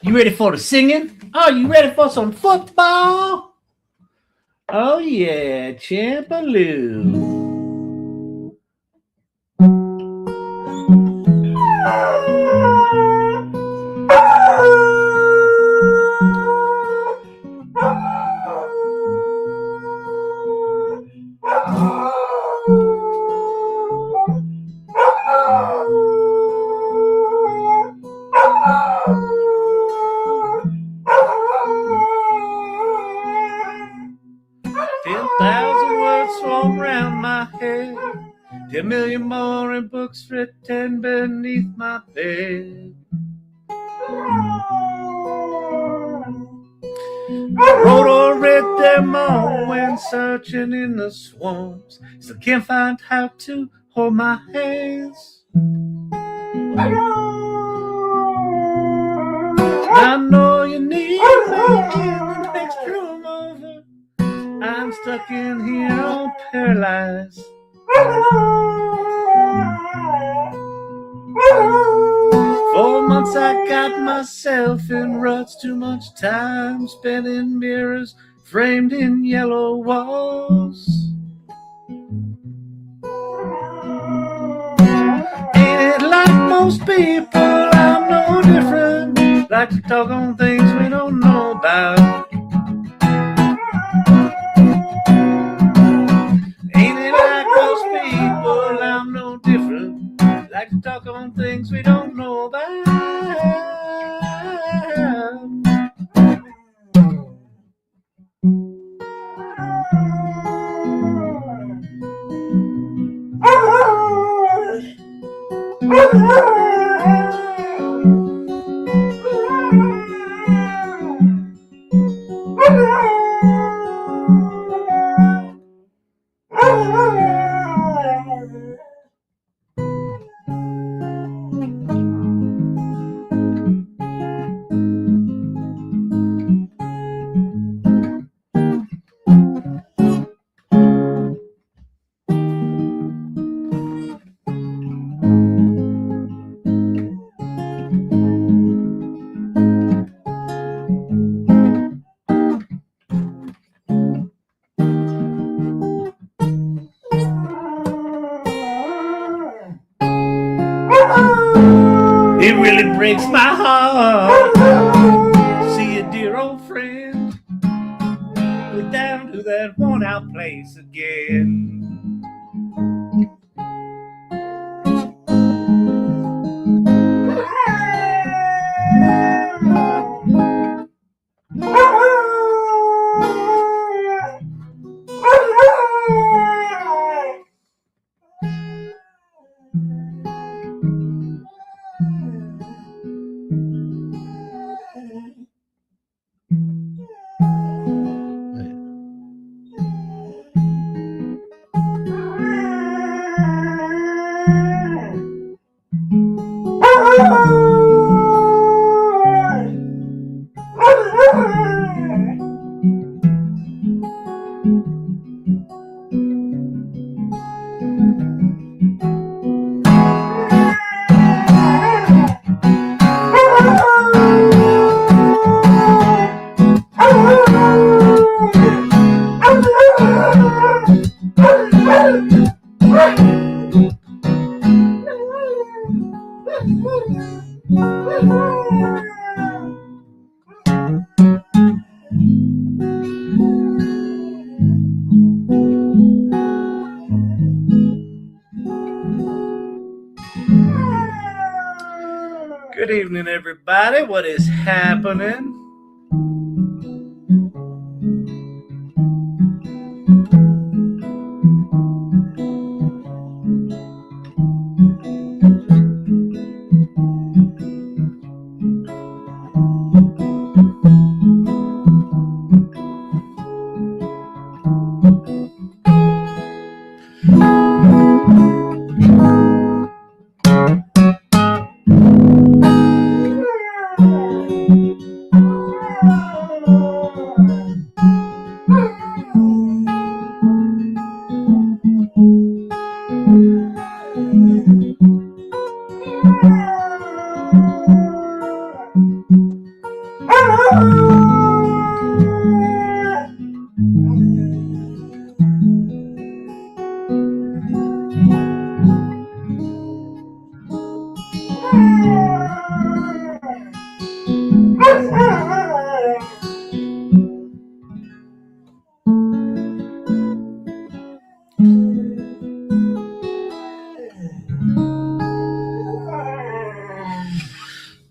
You ready for the singing? Are you ready for some football? Oh yeah, Champaloo. 10,000 words swirl around my head, 10 million more in books written beneath my bed. I wrote or read them all when searching in the swamps. Still can't find how to hold my hands. I know you need the next room over. I'm stuck in here all paralyzed. 4 months I got myself in ruts, too much time spent in mirrors framed in yellow walls. Ain't it like most people, I'm no different, like to talk on things we don't know about. Ain't it like most people, I'm no different, like to talk on things we don't know about. It really breaks my heart to see a dear old friend go down to that worn out place again. Good evening, everybody. What is happening?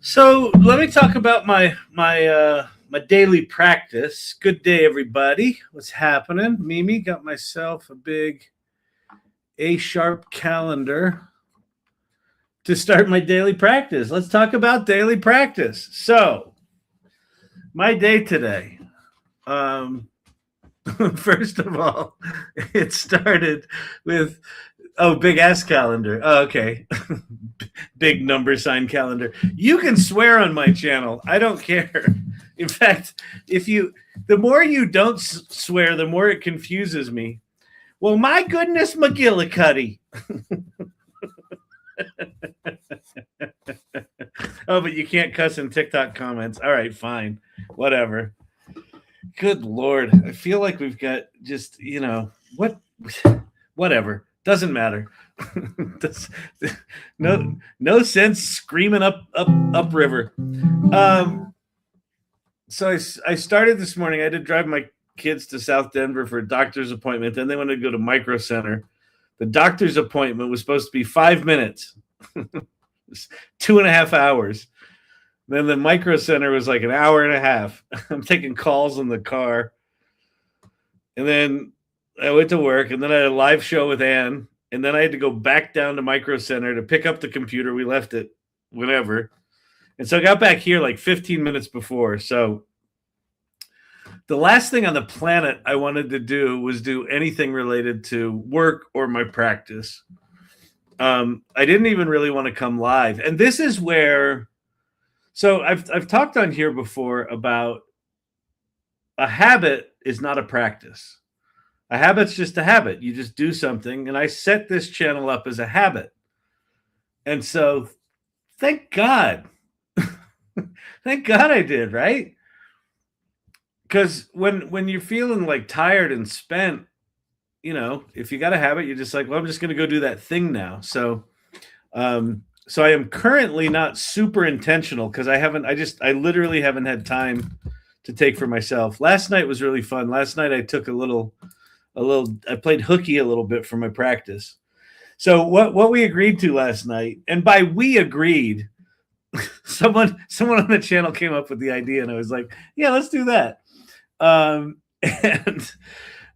So let me talk about my daily practice. Good day, everybody. What's happening? Mimi, got myself a big A-sharp calendar to start my daily practice. Let's talk about daily practice. So my day today. First of all, it started with big ass calendar. Oh, okay. Big number sign calendar. You can swear on my channel. I don't care. In fact, the more you don't swear, the more it confuses me. Well, my goodness, McGillicuddy. Oh, but you can't cuss in TikTok comments. All right, fine. Whatever. Good Lord. I feel like we've got just, whatever. Doesn't matter. No sense screaming up river. So I started this morning. I had to drive my kids to South Denver for a doctor's appointment. Then they wanted to go to Micro Center. The doctor's appointment was supposed to be 5 minutes. 2.5 hours. Then the Micro Center was like an hour and a half. I'm taking calls in the car. And then I went to work, and then I had a live show with Ann. And then I had to go back down to Micro Center to pick up the computer. We left it whenever. And so I got back here like 15 minutes before. So the last thing on the planet I wanted to do was do anything related to work or my practice. I didn't even really want to come live. And this is where, so I've talked on here before about a habit is not a practice. A habit's just a habit. You just do something. And I set this channel up as a habit. And so thank God. Thank God I did, right? Because when you're feeling like tired and spent, if you got a habit, you're just like, well, I'm just going to go do that thing now. So I am currently not super intentional because I literally haven't had time to take for myself. Last night was really fun. Last night I took I played hooky a little bit for my practice. So what we agreed to last night, and by we agreed, someone on the channel came up with the idea, and I was like, yeah, let's do that.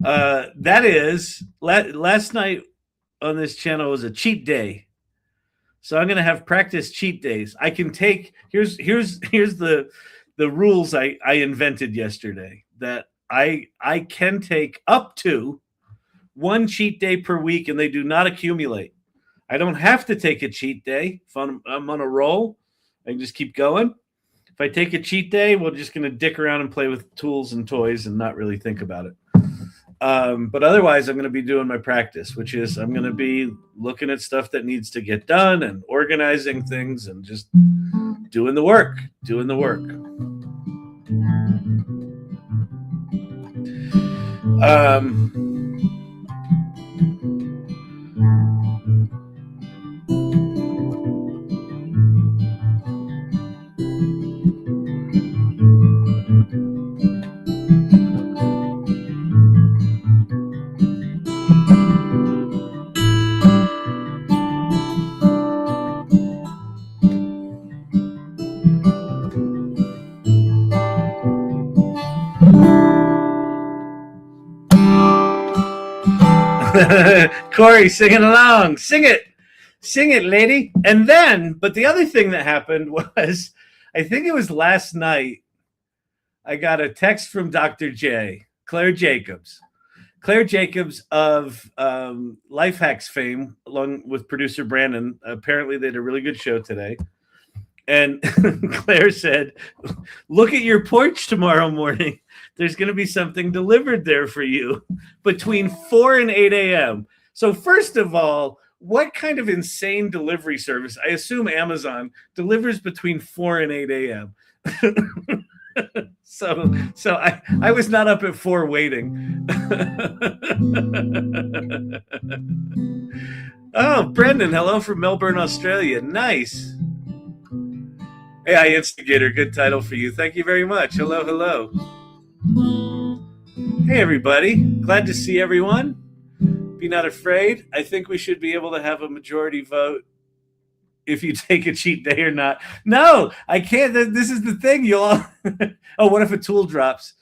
That is last night on this channel was a cheat day. So I'm going to have practice cheat days. I can take, here's the rules I invented yesterday, that I can take up to one cheat day per week, and they do not accumulate. I don't have to take a cheat day. If I'm on a roll, I can just keep going. If I take a cheat day, we're just going to dick around and play with tools and toys and not really think about it. But otherwise, I'm going to be doing my practice, which is I'm going to be looking at stuff that needs to get done and organizing things and just doing the work. Corey singing along. Sing it, lady. And then, but the other thing that happened was, I think it was last night, I got a text from Dr. J, Claire Jacobs of Life Hacks fame, along with producer Brandon. Apparently they had a really good show today. And Claire said, look at your porch tomorrow morning. There's going to be something delivered there for you between 4 and 8 a.m. So first of all, what kind of insane delivery service? I assume Amazon delivers between 4 and 8 a.m. So I was not up at 4 waiting. Oh, Brendan, hello from Melbourne, Australia. Nice. AI Instigator, good title for you. Thank you very much. Hello, hello. Hey, everybody. Glad to see everyone. Be not afraid. I think we should be able to have a majority vote if you take a cheat day or not. No, I can't. This is the thing. You'll all. Oh, what if a tool drops?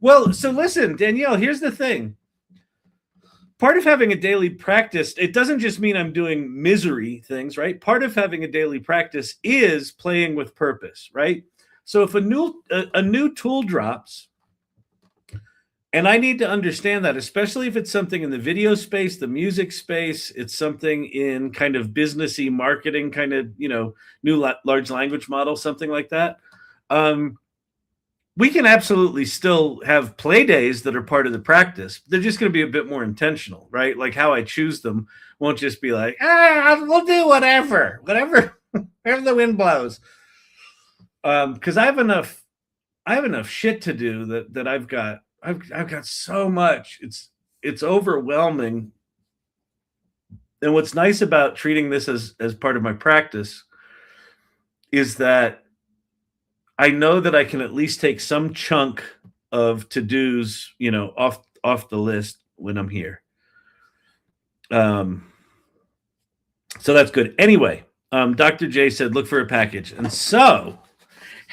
Well, so listen, Danielle, here's the thing. Part of having a daily practice, it doesn't just mean I'm doing misery things, right? Part of having a daily practice is playing with purpose, right? So if a new tool drops, and I need to understand that, especially if it's something in the video space, the music space, it's something in kind of businessy marketing, kind of, new large language model, something like that. We can absolutely still have play days that are part of the practice. They're just going to be a bit more intentional, right? Like how I choose them won't just be like, we'll do whatever the wind blows. Because I have enough shit to do that I've got so much. It's overwhelming. And what's nice about treating this as part of my practice is that I know that I can at least take some chunk of to-dos, off the list when I'm here. So that's good. Anyway, Dr. J said, look for a package. And so,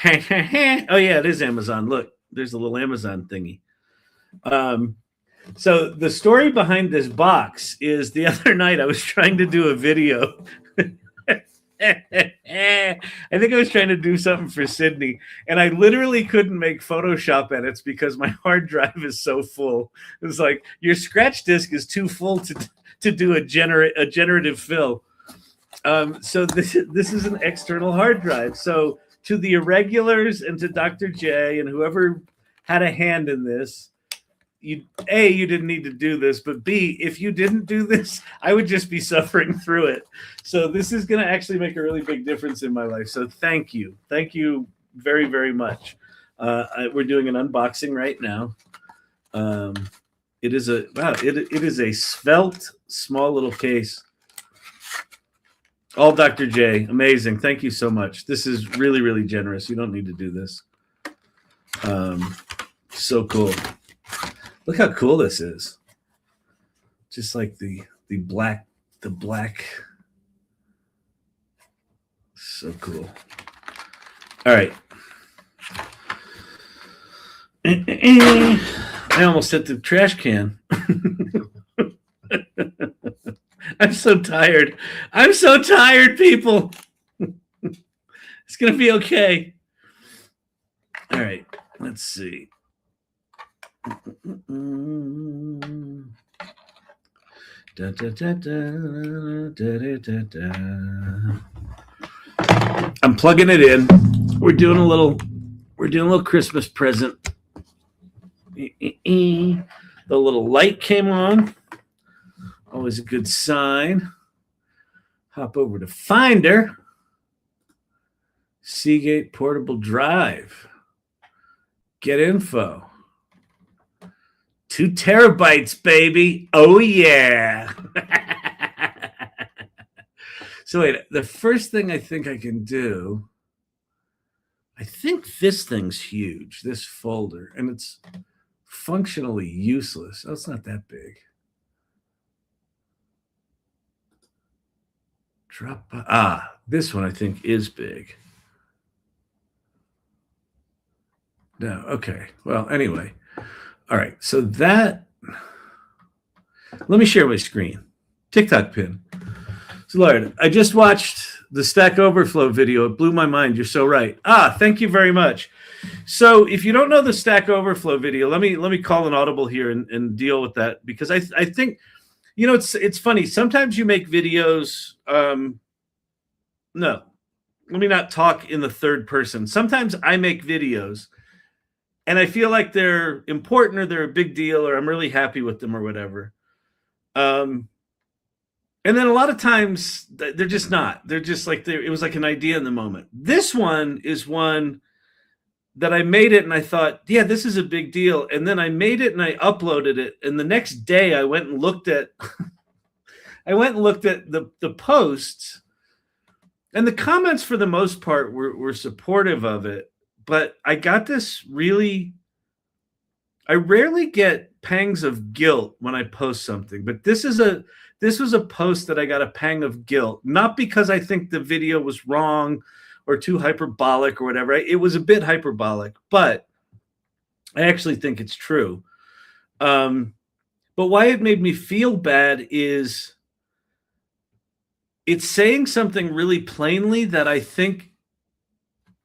oh yeah, it is Amazon. Look, there's a little Amazon thingy. So the story behind this box is the other night I was trying to do a video. I think I was trying to do something for Sydney, and I literally couldn't make Photoshop edits because my hard drive is so full. It was like, your scratch disk is too full to do a generative fill. So this is an external hard drive. So to the irregulars and to Dr. J and whoever had a hand in this, you didn't need to do this, but B, if you didn't do this, I would just be suffering through it. So this is going to actually make a really big difference in my life. So thank you very, very much. We're doing an unboxing right now. It is a svelte, small little case. All Dr. J, amazing. Thank you so much. This is really, really generous. You don't need to do this. So cool. Look how cool this is. Just like the black. So cool. All right. I almost hit the trash can. I'm so tired. People. It's going to be okay. All right. Let's see. Da, da, da, da, da, da, da. I'm plugging it in. We're doing a little Christmas present. The little light came on. Always a good sign. Hop over to Finder. Seagate Portable Drive. Get info. 2 terabytes, baby. Oh, yeah. So wait, the first thing I think I can do, I think this thing's huge, this folder, and it's functionally useless. Oh, it's not that big. This one I think is big. No, okay. Well, anyway. All right, so let me share my screen. TikTok pin. So, Lord, I just watched the Stack Overflow video. It blew my mind. You're so right. Thank you very much. So if you don't know the Stack Overflow video, let me call an audible here and deal with that, because I think, it's funny. Sometimes you make videos. No, let me not talk in the third person. Sometimes I make videos and I feel like they're important or they're a big deal or I'm really happy with them or whatever. And then a lot of times they're just not. They're just like, it was like an idea in the moment. This one is one that I made it and I thought, yeah, this is a big deal. And then I made it and I uploaded it. And the next day I went and looked at the posts, and the comments for the most part were supportive of it. But I got this really, I rarely get pangs of guilt when I post something, but this was a post that I got a pang of guilt, not because I think the video was wrong or too hyperbolic or whatever. It was a bit hyperbolic, but I actually think it's true. But why it made me feel bad is it's saying something really plainly that I think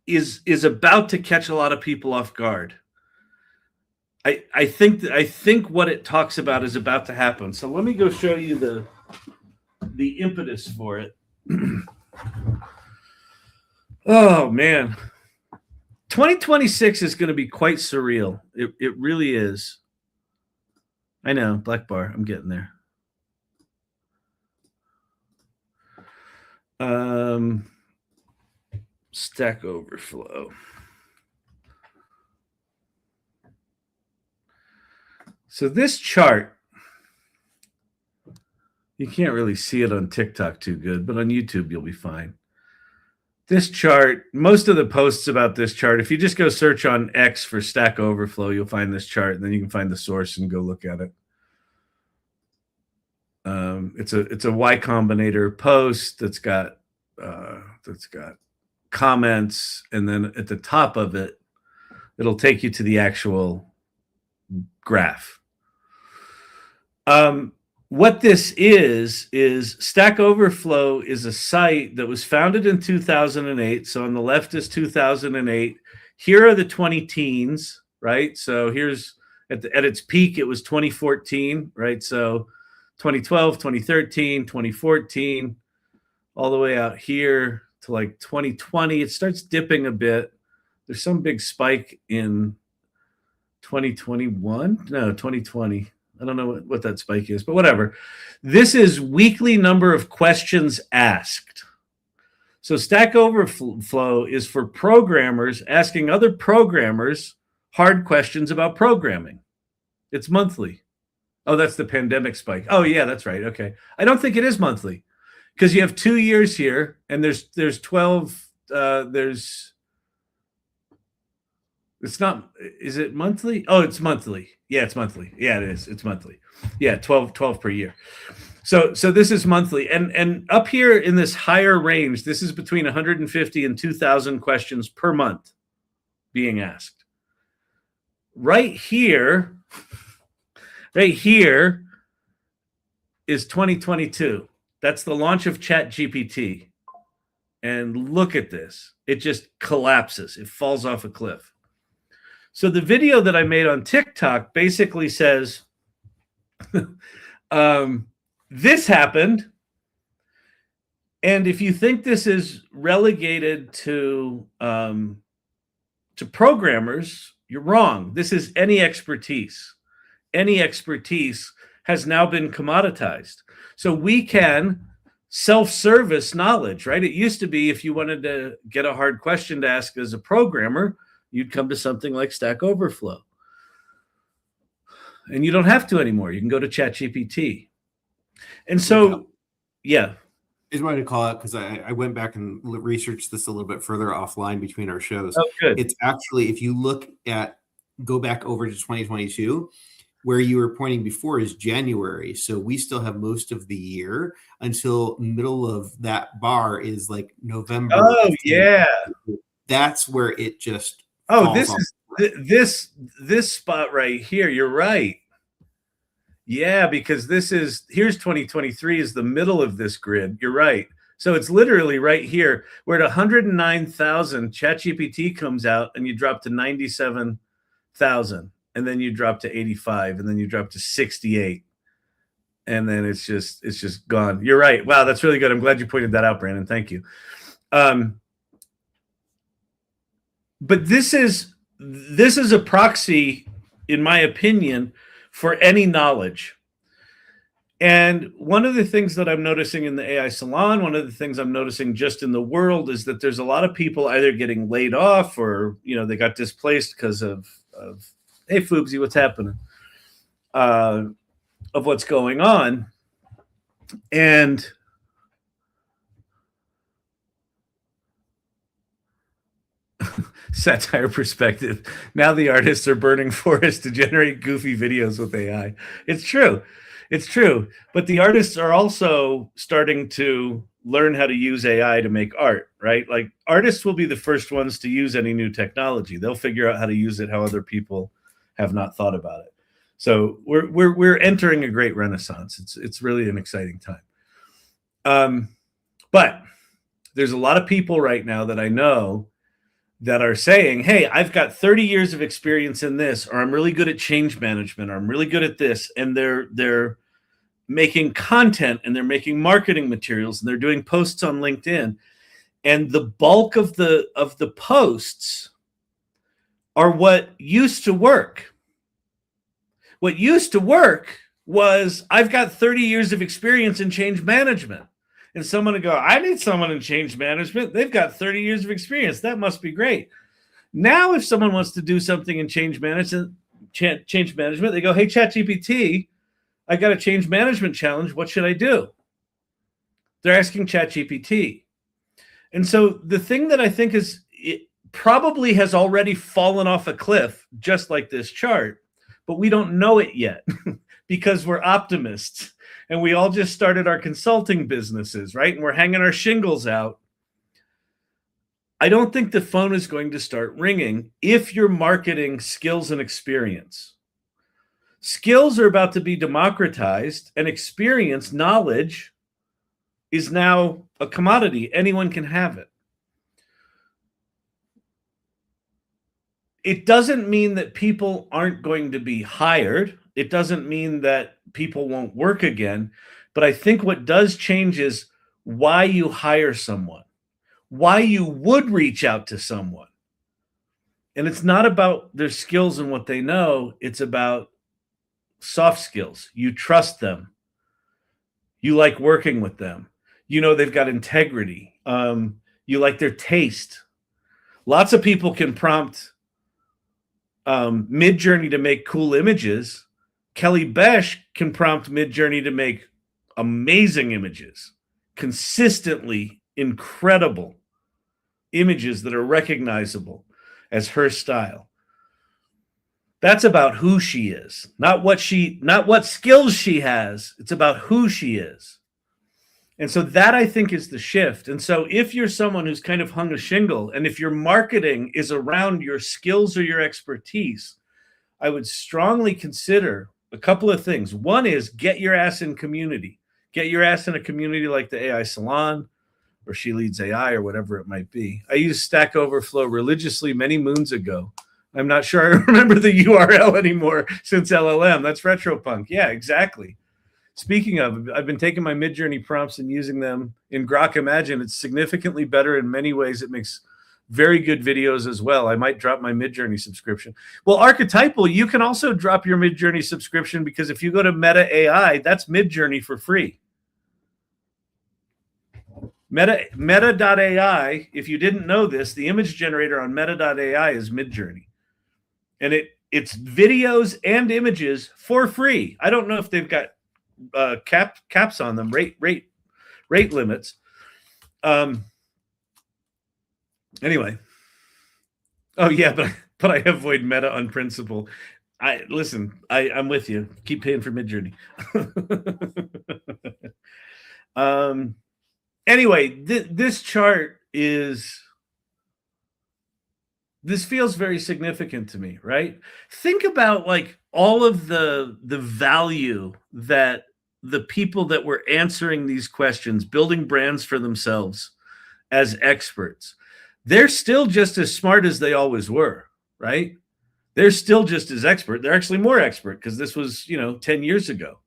is about to catch a lot of people off guard. I think what it talks about is about to happen. So let me go show you the impetus for it. Oh man, 2026 is going to be quite surreal. It really is. I know, black bar. I'm getting there. Stack Overflow. So this chart, you can't really see it on TikTok too good, but on YouTube you'll be fine. This chart, most of the posts about this chart, if you just go search on X for Stack Overflow, you'll find this chart, and then you can find the source and go look at it. It's a Y Combinator post that's got comments, and then at the top of it, it'll take you to the actual graph. What this is Stack Overflow is a site that was founded in 2008. So on the left is 2008. Here are the 20 teens, right? So here's at its peak, it was 2014, right? So 2012, 2013, 2014, all the way out here to like 2020. It starts dipping a bit. There's some big spike in 2021. No, 2020. I don't know what that spike is, but whatever. This is weekly number of questions asked. So Stack Overflow is for programmers asking other programmers hard questions about programming. It's monthly. Oh, that's the pandemic spike. Oh, yeah, that's right. Okay. I don't think it is monthly because you have 2 years here, and there's 12. It's not, is it monthly? Oh, it's monthly. Yeah, it's monthly. Yeah, it is. It's monthly. Yeah, 12 per year. So this is monthly. And up here in this higher range, this is between 150 and 2,000 questions per month being asked. Right here is 2022. That's the launch of ChatGPT. And look at this. It just collapses. It falls off a cliff. So the video that I made on TikTok basically says, this happened. And if you think this is relegated to programmers, you're wrong. This is any expertise. Any expertise has now been commoditized. So we can self-service knowledge, right? It used to be if you wanted to get a hard question to ask as a programmer, you'd come to something like Stack Overflow. And you don't have to anymore. You can go to ChatGPT. And so, yeah. I just wanted to call out because I went back and researched this a little bit further offline between our shows. Oh, good. It's actually, if you go back over to 2022, where you were pointing before is January. So we still have most of the year until middle of that bar is like November. Oh, yeah. That's where it just. Oh, this spot right here. You're right. Yeah, because here's 2023 is the middle of this grid. You're right. So it's literally right here. We're at 109,000. ChatGPT comes out and you drop to 97,000. And then you drop to 85, and then you drop to 68. And then it's just gone. You're right. Wow, that's really good. I'm glad you pointed that out, Brandon. Thank you. But this is a proxy, in my opinion, for any knowledge. And one of the things that I'm noticing in the AI Salon, one of the things I'm noticing just in the world is that there's a lot of people either getting laid off or, they got displaced because of hey, Foobsy, what's happening? Of what's going on. And satire perspective. Now the artists are burning forests to generate goofy videos with AI. It's true. It's true. But the artists are also starting to learn how to use AI to make art, right? Like artists will be the first ones to use any new technology. They'll figure out how to use it how other people have not thought about it. So we're entering a great renaissance. It's really an exciting time. But there's a lot of people right now that I know that are saying, hey, I've got 30 years of experience in this, or I'm really good at change management, or I'm really good at this. And they're making content and they're making marketing materials and they're doing posts on LinkedIn. And the bulk of the posts are what used to work. What used to work was I've got 30 years of experience in change management. And someone would go, I need someone in change management. They've got 30 years of experience. That must be great. Now, if someone wants to do something in change management, they go, hey, ChatGPT, I got a change management challenge. What should I do? They're asking ChatGPT. And so the thing that I think is it probably has already fallen off a cliff, just like this chart, but we don't know it yet because we're optimists and we all just started our consulting businesses, right? And we're hanging our shingles out. I don't think the phone is going to start ringing if you're marketing skills and experience. Skills are about to be democratized, and experience, knowledge, is now a commodity. Anyone can have it. It doesn't mean that people aren't going to be hired. It doesn't mean that people won't work again. But I think what does change is why you hire someone, why you would reach out to someone. And it's not about their skills and what they know. It's about soft skills. You trust them. You like working with them. They've got integrity. You like their taste. Lots of people can prompt Midjourney to make cool images. Kelly Besh can prompt Midjourney to make amazing images, consistently incredible images that are recognizable as her style. That's about who she is, not what skills she has. It's about who she is. And so that, I think, is the shift. And so if you're someone who's kind of hung a shingle, and if your marketing is around your skills or your expertise, I would strongly consider a couple of things. One is get your ass in community. Get your ass in a community like the AI Salon or She Leads AI or whatever it might be. I used Stack Overflow religiously many moons ago. I'm not sure I remember the URL anymore since LLM. That's retropunk. Yeah, exactly. Speaking of, I've been taking my Midjourney prompts and using them in Grok Imagine. It's significantly better in many ways. It makes very good videos as well. I might drop my Midjourney subscription. Well, Archetypal, you can also drop your Midjourney subscription because if you go to Meta AI, that's Midjourney for free. Meta.ai, if you didn't know this, the image generator on Meta.ai is Midjourney. And it's videos and images for free. I don't know if they've got caps on them, rate limits. Anyway. Oh yeah, but I avoid Meta on principle. I'm with you. Keep paying for Midjourney. Anyway, this chart this feels very significant to me, right? Think about like all of the value that the people that were answering these questions, building brands for themselves as experts, they're still just as smart as they always were, right? They're still just as expert. They're actually more expert because this was, 10 years ago.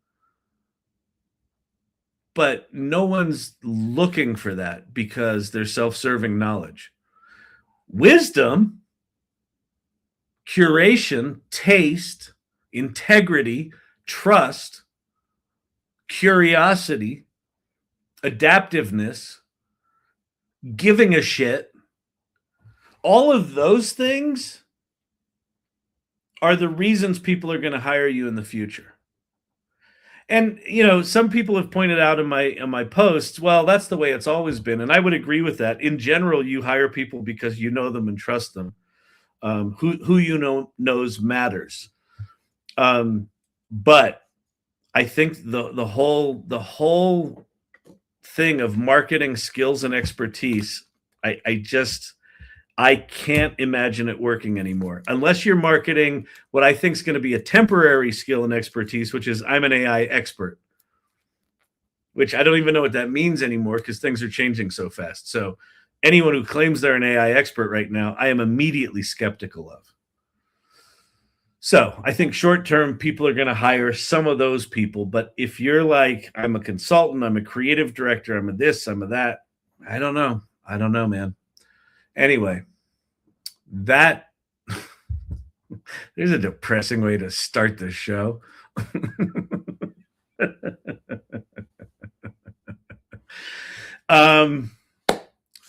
But no one's looking for that because they're self-serving knowledge. Wisdom, curation, taste, integrity, trust, curiosity, adaptiveness, giving a shit, all of those things are the reasons people are going to hire you in the future. And some people have pointed out in my posts, well, that's the way it's always been, and I would agree with that. In general, you hire people because you know them and trust them. Who knows matters. But I think the whole thing of marketing skills and expertise, I can't imagine it working anymore unless you're marketing what I think is going to be a temporary skill and expertise, which is I'm an AI expert, which I don't even know what that means anymore because things are changing so fast. So anyone who claims they're an AI expert right now, I am immediately skeptical of. So I think short term, people are going to hire some of those people. But if you're like, I'm a consultant, I'm a creative director, I'm a this, I'm a that, I don't know. I don't know, man. Anyway, that there's a depressing way to start the show.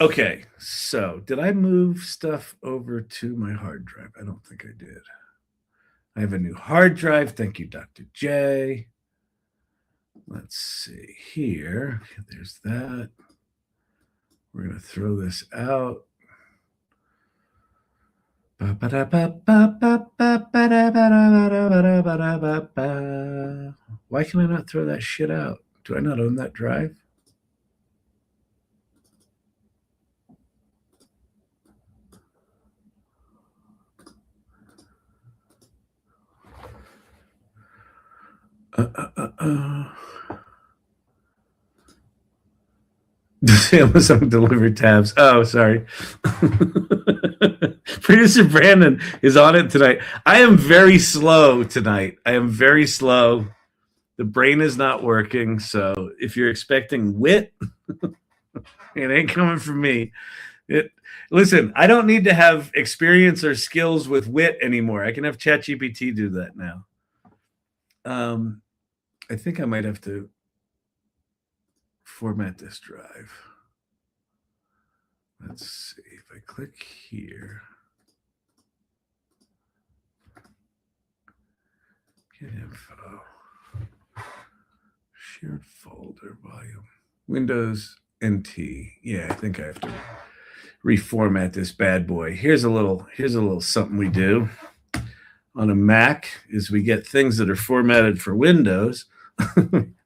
Okay, so did I move stuff over to my hard drive? I don't think I did. I have a new hard drive. Thank you, Dr. J. Let's see here. There's that. We're going to throw this out. Why can I not throw that shit out? Do I not own that drive? Amazon delivered tabs. Oh, sorry. Producer Brandon is on it tonight. I am very slow tonight. I am very slow. The brain is not working. So if you're expecting wit, it ain't coming from me. Listen, I don't need to have experience or skills with wit anymore. I can have ChatGPT do that now. I think I might have to format this drive. Let's see if I click here. Get info. Shared folder volume. Windows NT. Yeah, I think I have to reformat this bad boy. Here's a little something we do on a Mac is we get things that are formatted for Windows.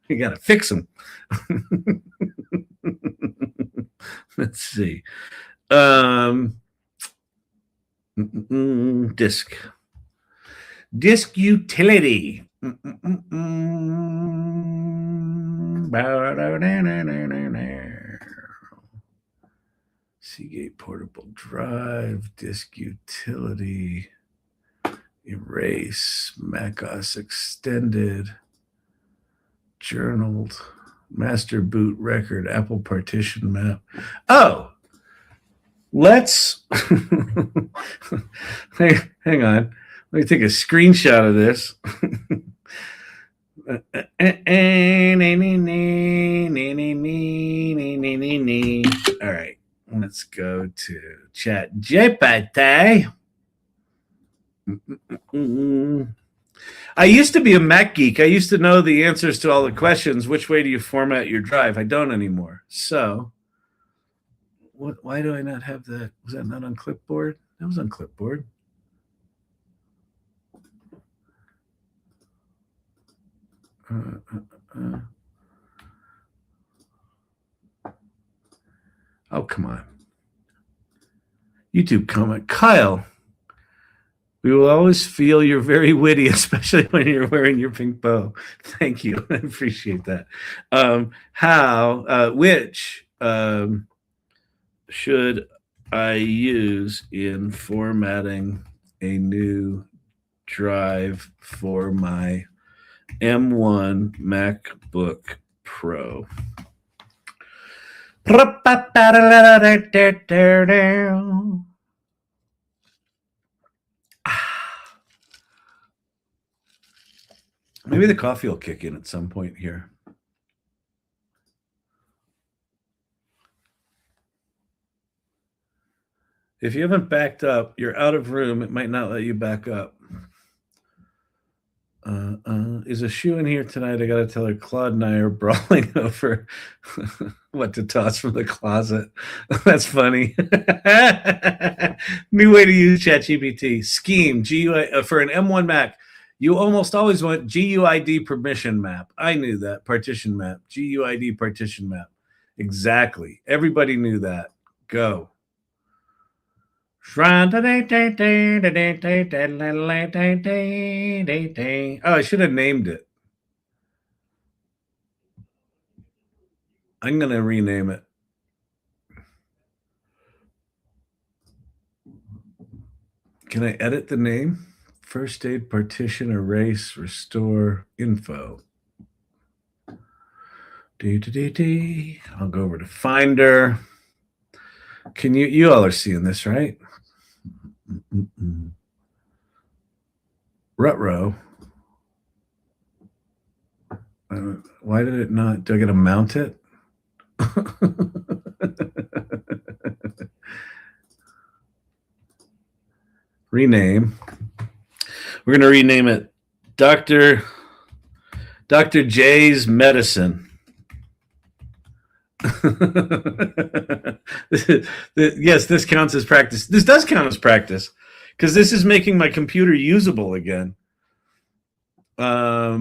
We got to fix them. Let's see. Disk utility. Seagate portable drive, disk utility, erase, macOS extended, journaled, master boot record, Apple partition map. Oh, let's hang on. Let me take a screenshot of this. All right, let's go to ChatGPT. I used to be a Mac geek. I used to know the answers to all the questions. Which way do you format your drive? I don't anymore. So, why do I not have that? Was that not on clipboard? That was on clipboard. Oh, come on. YouTube comment. Kyle, we will always feel you're very witty, especially when you're wearing your pink bow. Thank you. I appreciate that. Which should I use in formatting a new drive for my M1 MacBook Pro? Maybe the coffee will kick in at some point here. If you haven't backed up, you're out of room. It might not let you back up. Is a shoe in here tonight? I gotta tell her Claude and I are brawling over what to toss from the closet. That's funny. New way to use ChatGPT. Scheme GUI for an M1 Mac. You almost always want GUID permission map. I knew that. Partition map. GUID partition map. Exactly. Everybody knew that. Go. Oh, I should have named it. I'm going to rename it. Can I edit the name? First aid partition, erase, restore, info. I'll go over to Finder. Can you all are seeing this, right? Rutro. Why did it not? Do I got to mount it? Rename. We're going to rename it Dr. J's Medicine. Yes, this counts as practice. This does count as practice because this is making my computer usable again. How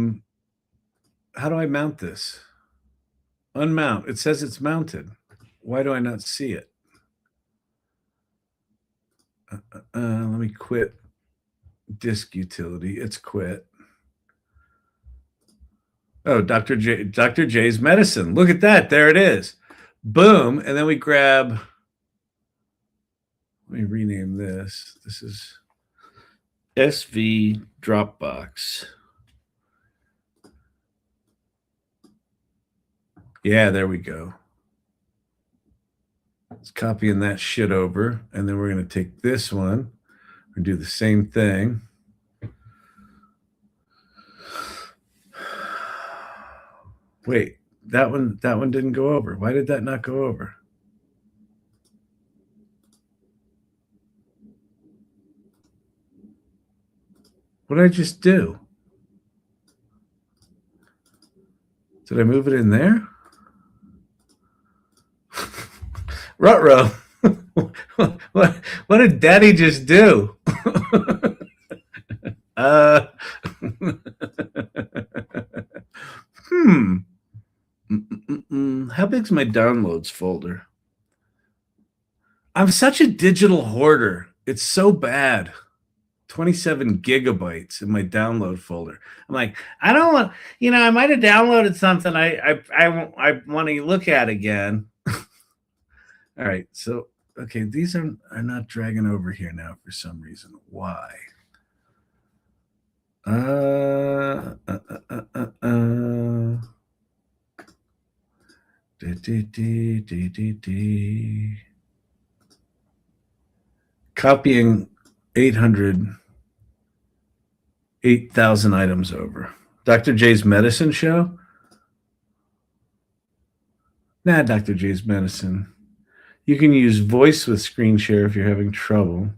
do I mount this? Unmount. It says it's mounted. Why do I not see it? Let me quit disk utility. It's quit. Oh, Dr. J's Medicine. Look at that. There it is. Boom. And then we grab. Let me rename this. This is SV Dropbox. Yeah, there we go. It's copying that shit over. And then we're going to take this one and do the same thing. Wait, that one didn't go over. Why did that not go over? What did I just do? Did I move it in there? Rutro. What did Daddy just do? How big's my downloads folder? I'm such a digital hoarder. It's so bad. 27 gigabytes in my download folder. I'm like, I don't want, I might have downloaded something I want to look at again. All right, so okay, these are not dragging over here now for some reason. Why? Copying 8,000 items over. Dr. J's Medicine show? Nah, Dr. J's Medicine. You can use voice with screen share if you're having trouble.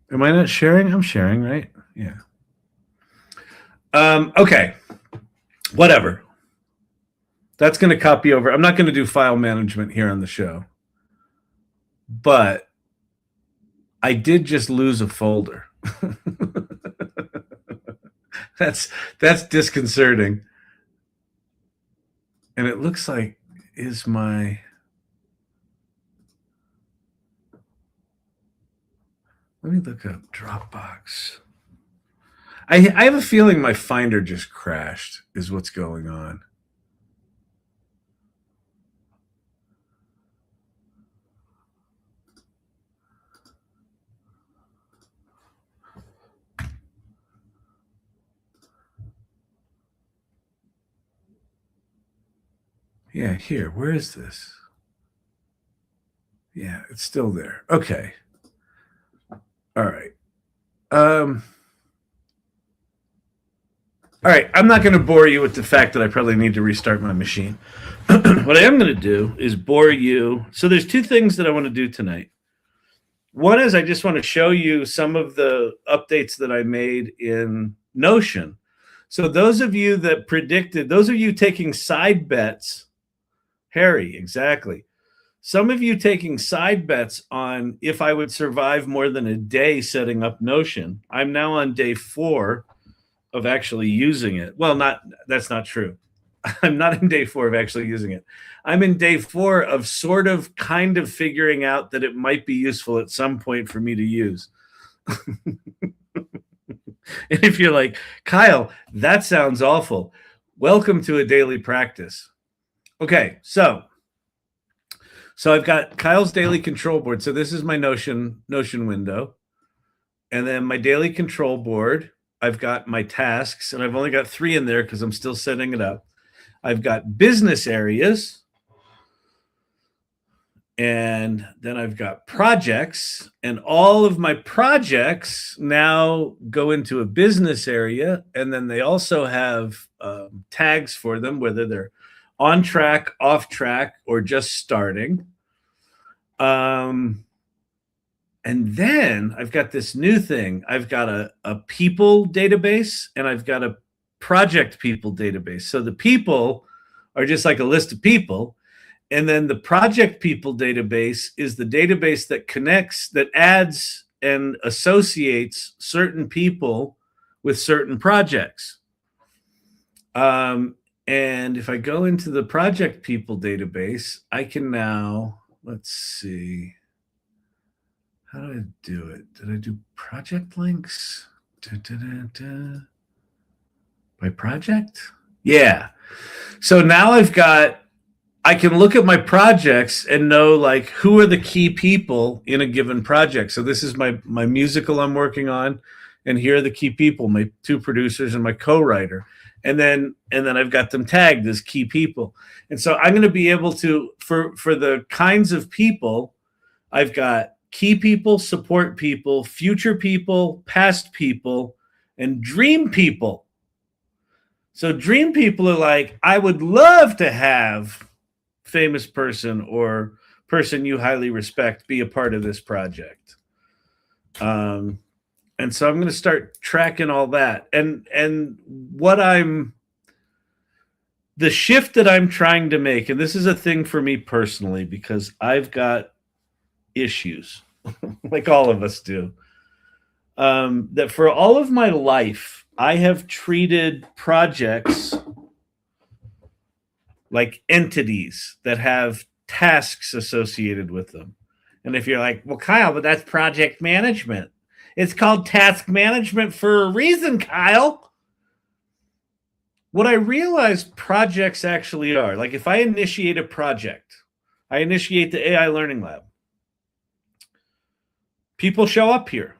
Am I not sharing? I'm sharing, right? Yeah. Okay. Whatever. That's going to copy over. I'm not going to do file management here on the show. But I did just lose a folder. That's disconcerting. And it looks like is my let me look up Dropbox. I have a feeling my Finder just crashed is what's going on. Yeah, here. Where is this? Yeah, it's still there. Okay. All right. All right. I'm not going to bore you with the fact that I probably need to restart my machine. what I am going to do is bore you. So there's two things that I want to do tonight. One is I just want to show you some of the updates that I made in Notion. So those of you that predicted, those of you taking side bets, Harry, exactly. Some of you taking side bets on if I would survive more than a day setting up Notion. I'm now on day 4 of actually using it. Well, that's not true. I'm not in day 4 of actually using it. I'm in day 4 of sort of kind of figuring out that it might be useful at some point for me to use. And if you're like, Kyle, that sounds awful, welcome to a daily practice. Okay, so I've got Kyle's daily control board. So this is my Notion window. And then my daily control board, I've got my tasks, and I've only got 3 in there because I'm still setting it up. I've got business areas, and then I've got projects, and all of my projects now go into a business area, and then they also have tags for them, whether they're on track, off track, or just starting. And then I've got this new thing. I've got a people database, and I've got a project people database. So the people are just like a list of people. And then the project people database is the database that connects, that adds and associates certain people with certain projects. And if I go into the project people database, I can now, let's see, how do I do it? Did I do project links? By project? Yeah. So now I can look at my projects and know like who are the key people in a given project. So this is my musical I'm working on, and here are the key people, my 2 producers and my co-writer. And then I've got them tagged as key people. And so I'm going to be able to, for the kinds of people, I've got key people, support people, future people, past people, and dream people. So dream people are like, I would love to have famous person or person you highly respect be a part of this project. And so I'm going to start tracking all that. And the shift that I'm trying to make, and this is a thing for me personally, because I've got issues like all of us do, that for all of my life, I have treated projects like entities that have tasks associated with them. And if you're like, well, Kyle, but that's project management. It's called task management for a reason, Kyle. What I realized projects actually are, like if I initiate a project, I initiate the AI Learning Lab. People show up here.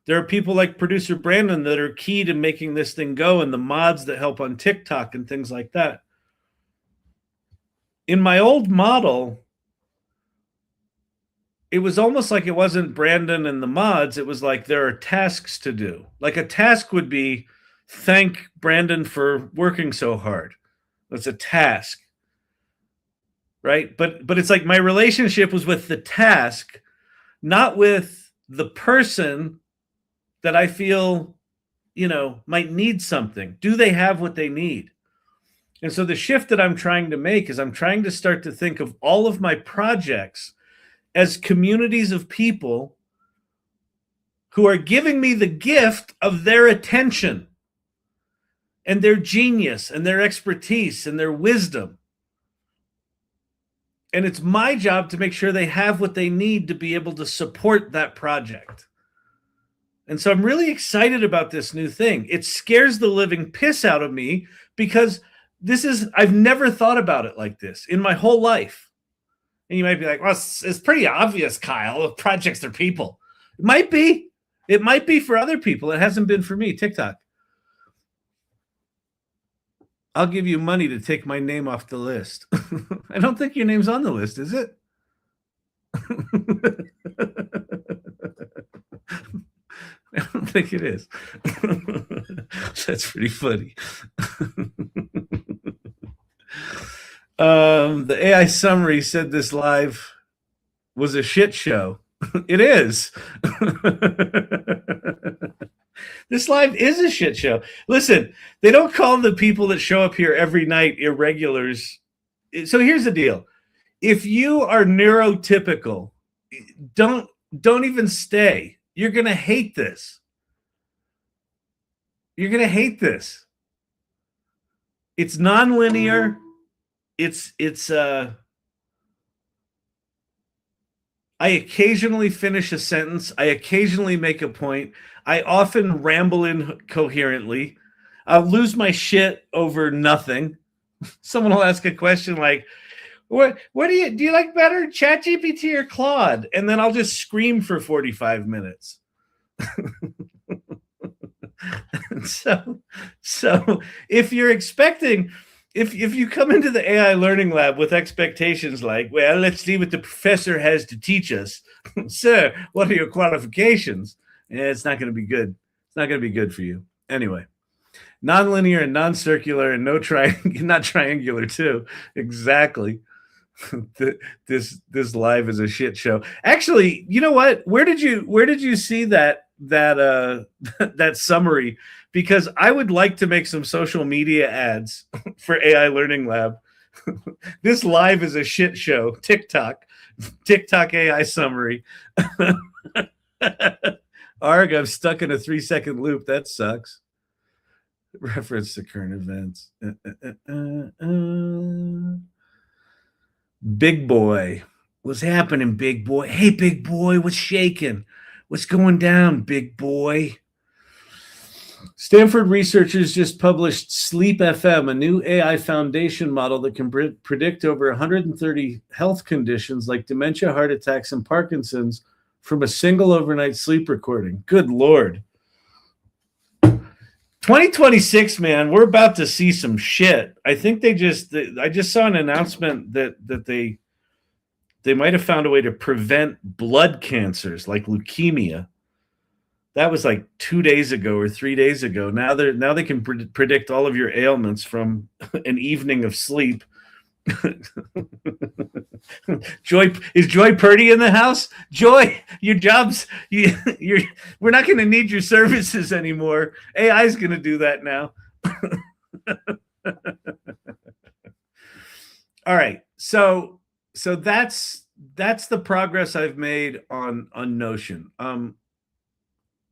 There are people like producer Brandon that are key to making this thing go, and the mods that help on TikTok and things like that. In my old model, it was almost like it wasn't Brandon and the mods. It was like there are tasks to do. Like a task would be, thank Brandon for working so hard. That's a task, right? But it's like my relationship was with the task, not with the person that I feel, might need something. Do they have what they need? And so the shift that I'm trying to make is I'm trying to start to think of all of my projects as communities of people who are giving me the gift of their attention and their genius and their expertise and their wisdom. And it's my job to make sure they have what they need to be able to support that project. And so I'm really excited about this new thing. It scares the living piss out of me because I've never thought about it like this in my whole life. And you might be like, well, it's pretty obvious, Kyle. Projects are people. It might be. It might be for other people. It hasn't been for me. TikTok. I'll give you money to take my name off the list. I don't think your name's on the list, is it? I don't think it is. That's pretty funny. The AI summary said this live was a shit show. It is. This live is a shit show. Listen, they don't call the people that show up here every night irregulars. So here's the deal. If you are neurotypical, don't even stay. You're going to hate this. You're going to hate this. It's nonlinear. It's I occasionally finish a sentence. I occasionally make a point. I often ramble incoherently. I'll lose my shit over nothing. Someone will ask a question like, what do you like better, ChatGPT or Claude? And then I'll just scream for 45 minutes. So if you're expecting, if you come into the AI learning lab with expectations like, well, let's see what the professor has to teach us. Sir, what are your qualifications? Yeah, it's not going to be good. It's not going to be good for you. Anyway, nonlinear and non-circular and not triangular too. Exactly. This live is a shit show. Actually, you know what? Where did you see that that summary? Because I would like to make some social media ads for AI Learning Lab. This live is a shit show. TikTok AI summary. Arg, I'm stuck in a 3-second loop. That sucks. Reference to current events. Big boy. What's happening, big boy? Hey, big boy, what's shaking? What's going down, big boy? Stanford researchers just published Sleep FM, a new AI foundation model that can predict over 130 health conditions like dementia, heart attacks, and Parkinson's from a single overnight sleep recording. Good Lord. 2026, man, we're about to see some shit. I think I just saw an announcement that they might have found a way to prevent blood cancers like leukemia. That was like 2 days ago or 3 days ago. Now they can predict all of your ailments from an evening of sleep. Is Joy Purdy in the house? Joy, your job's we're not going to need your services anymore. AI is going to do that now. All right, so that's the progress I've made on Notion.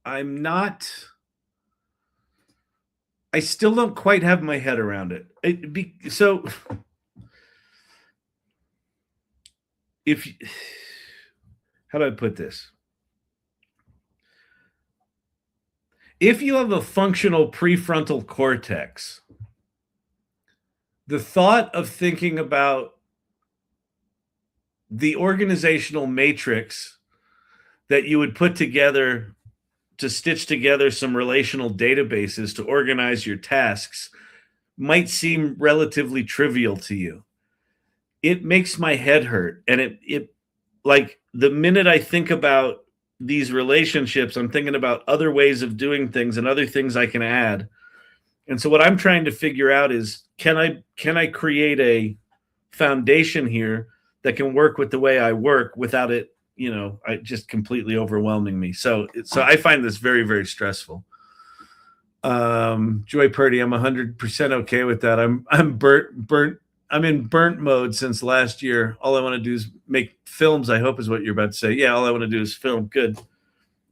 I still don't quite have my head around it. How do I put this? If you have a functional prefrontal cortex, the thought of thinking about the organizational matrix that you would put together to stitch together some relational databases to organize your tasks might seem relatively trivial to you. It makes my head hurt. And it like the minute I think about these relationships, I'm thinking about other ways of doing things and other things I can add. And so what I'm trying to figure out is, can I create a foundation here that can work with the way I work without it, I just completely overwhelming me. So I find this very, very stressful. Joy Purdy, I'm 100% okay with that. I'm burnt. I'm in burnt mode since last year. All I want to do is make films, I hope is what you're about to say. Yeah, all I want to do is film. Good.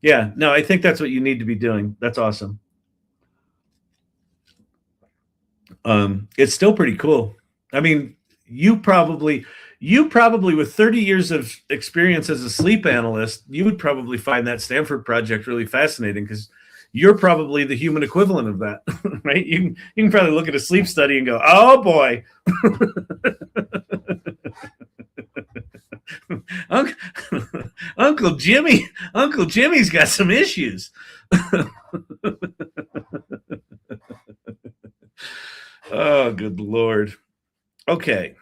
Yeah, no, I think that's what you need to be doing. That's awesome. It's still pretty cool. I mean, you probably with 30 years of experience as a sleep analyst, you would probably find that Stanford project really fascinating because you're probably the human equivalent of that, right? You can probably look at a sleep study and go, oh boy. Uncle Jimmy's got some issues. Oh, good Lord. Okay.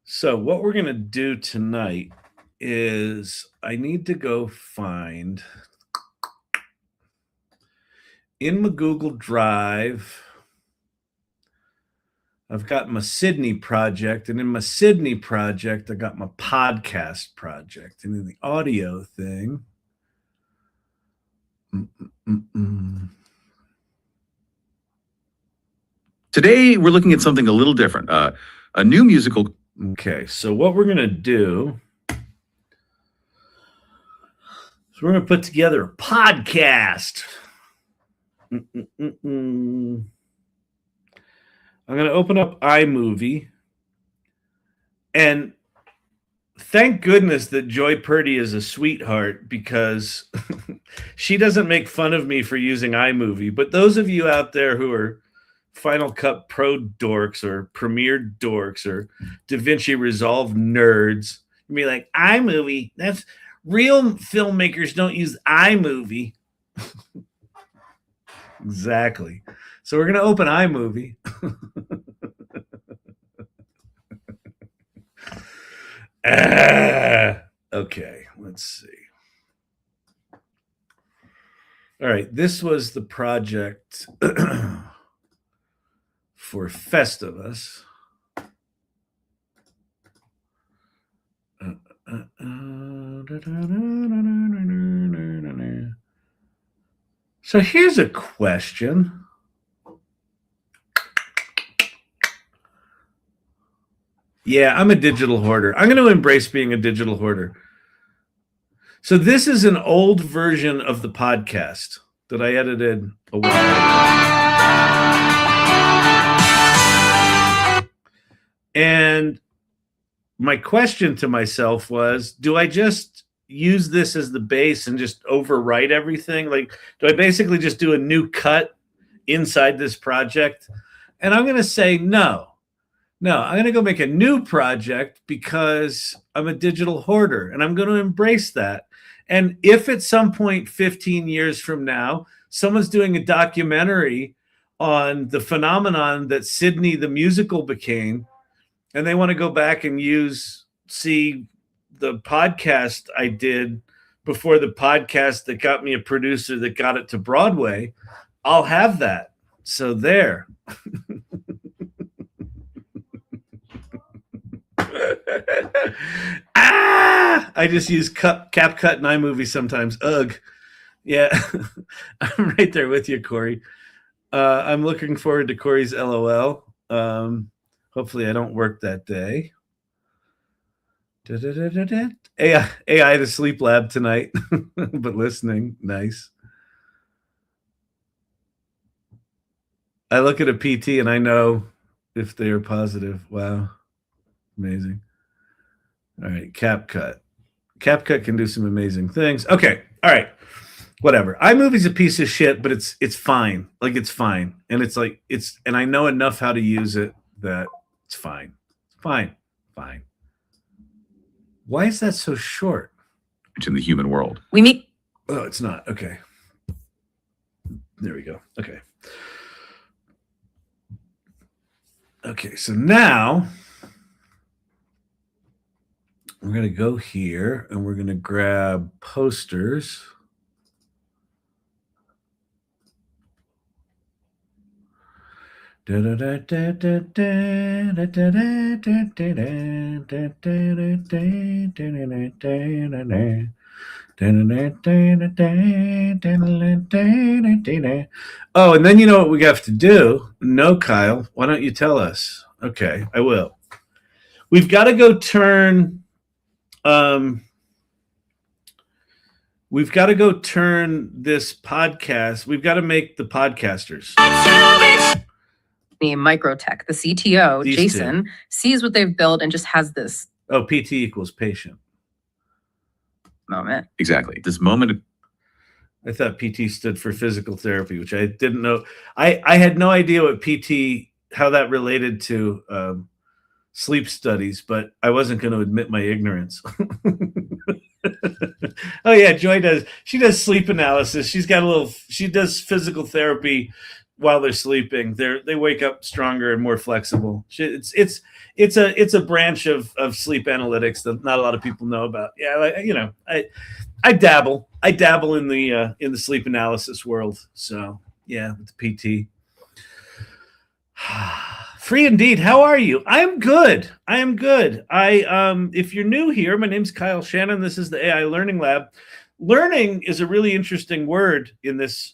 So what we're going to do tonight is I need to go find in my Google Drive. I've got my Sydney project, and in my Sydney project, I got my podcast project, and in the audio thing. Today, we're looking at something a little different, a new musical. Okay, so what we're going to do is we're going to put together a podcast. I'm going to open up iMovie, and thank goodness that Joy Purdy is a sweetheart, because she doesn't make fun of me for using iMovie. But those of you out there who are Final Cut Pro dorks or Premiere dorks or DaVinci Resolve nerds, you'll be like, iMovie? That's real filmmakers don't use iMovie. Exactly. So we're going to open iMovie. Okay, let's see. All right, this was the project for Festivus. So here's a question. Yeah, I'm a digital hoarder. I'm going to embrace being a digital hoarder. So this is an old version of the podcast that I edited a while ago. And my question to myself was, do I just use this as the base and just overwrite everything? Like, do I basically just do a new cut inside this project? And I'm going to say no. No, I'm going to go make a new project because I'm a digital hoarder, and I'm going to embrace that. And if at some point 15 years from now, someone's doing a documentary on the phenomenon that Sydney the musical became, and they want to go back and see the podcast I did before the podcast that got me a producer that got it to Broadway, I'll have that. So there. I just use CapCut and iMovie sometimes. Ugh. Yeah. I'm right there with you, Corey. I'm looking forward to Corey's LOL. Hopefully I don't work that day. AI to sleep lab tonight, but listening. Nice. I look at a PT and I know if they are positive. Wow. Amazing. All right, CapCut. CapCut can do some amazing things. Okay, all right, whatever. iMovie's a piece of shit, but it's fine. Like, it's fine, and and I know enough how to use it that it's fine. Fine. Why is that so short? In the human world. Oh, it's not. Okay. There we go. Okay. Okay, so now we're going to go here and we're going to grab posters. Oh, and then you know what we have to do? No, Kyle, why don't you tell us? Okay, I will. We've got to go turn this podcast. We've got to make the podcasters. The Microtech, the CTO, These Jason, two. sees what they've built and just has this Oh, PT equals patient. moment. Exactly. This moment. I thought PT stood for physical therapy, which I didn't know. I had no idea what PT, how that related to sleep studies, but I wasn't going to admit my ignorance. Oh yeah, Joy does. She does sleep analysis. She does physical therapy while they're sleeping. They wake up stronger and more flexible. It's a branch of sleep analytics that not a lot of people know about. Yeah, I dabble in the sleep analysis world. So yeah, with the PT. Free indeed. How are you? I am good. I am good. If you're new here, my name's Kyle Shannon. This is the AI Learning Lab. Learning is a really interesting word in this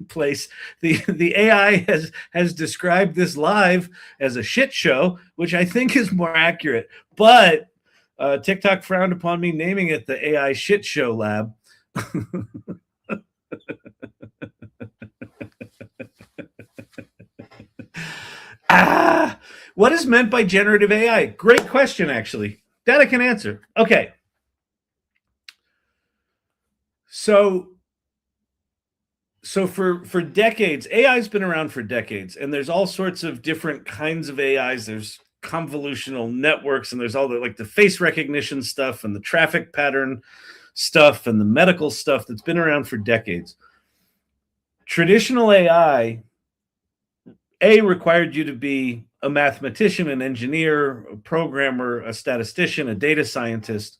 place. The AI has described this live as a shit show, which I think is more accurate. But TikTok frowned upon me naming it the AI Shit Show Lab. What is meant by generative AI? Great question, actually. That I can answer. Okay. So for decades, AI's been around for decades, and there's all sorts of different kinds of AIs. There's convolutional networks, and there's all the like the face recognition stuff and the traffic pattern stuff and the medical stuff that's been around for decades. Traditional AI, required you to be a mathematician, an engineer, a programmer, a statistician, a data scientist,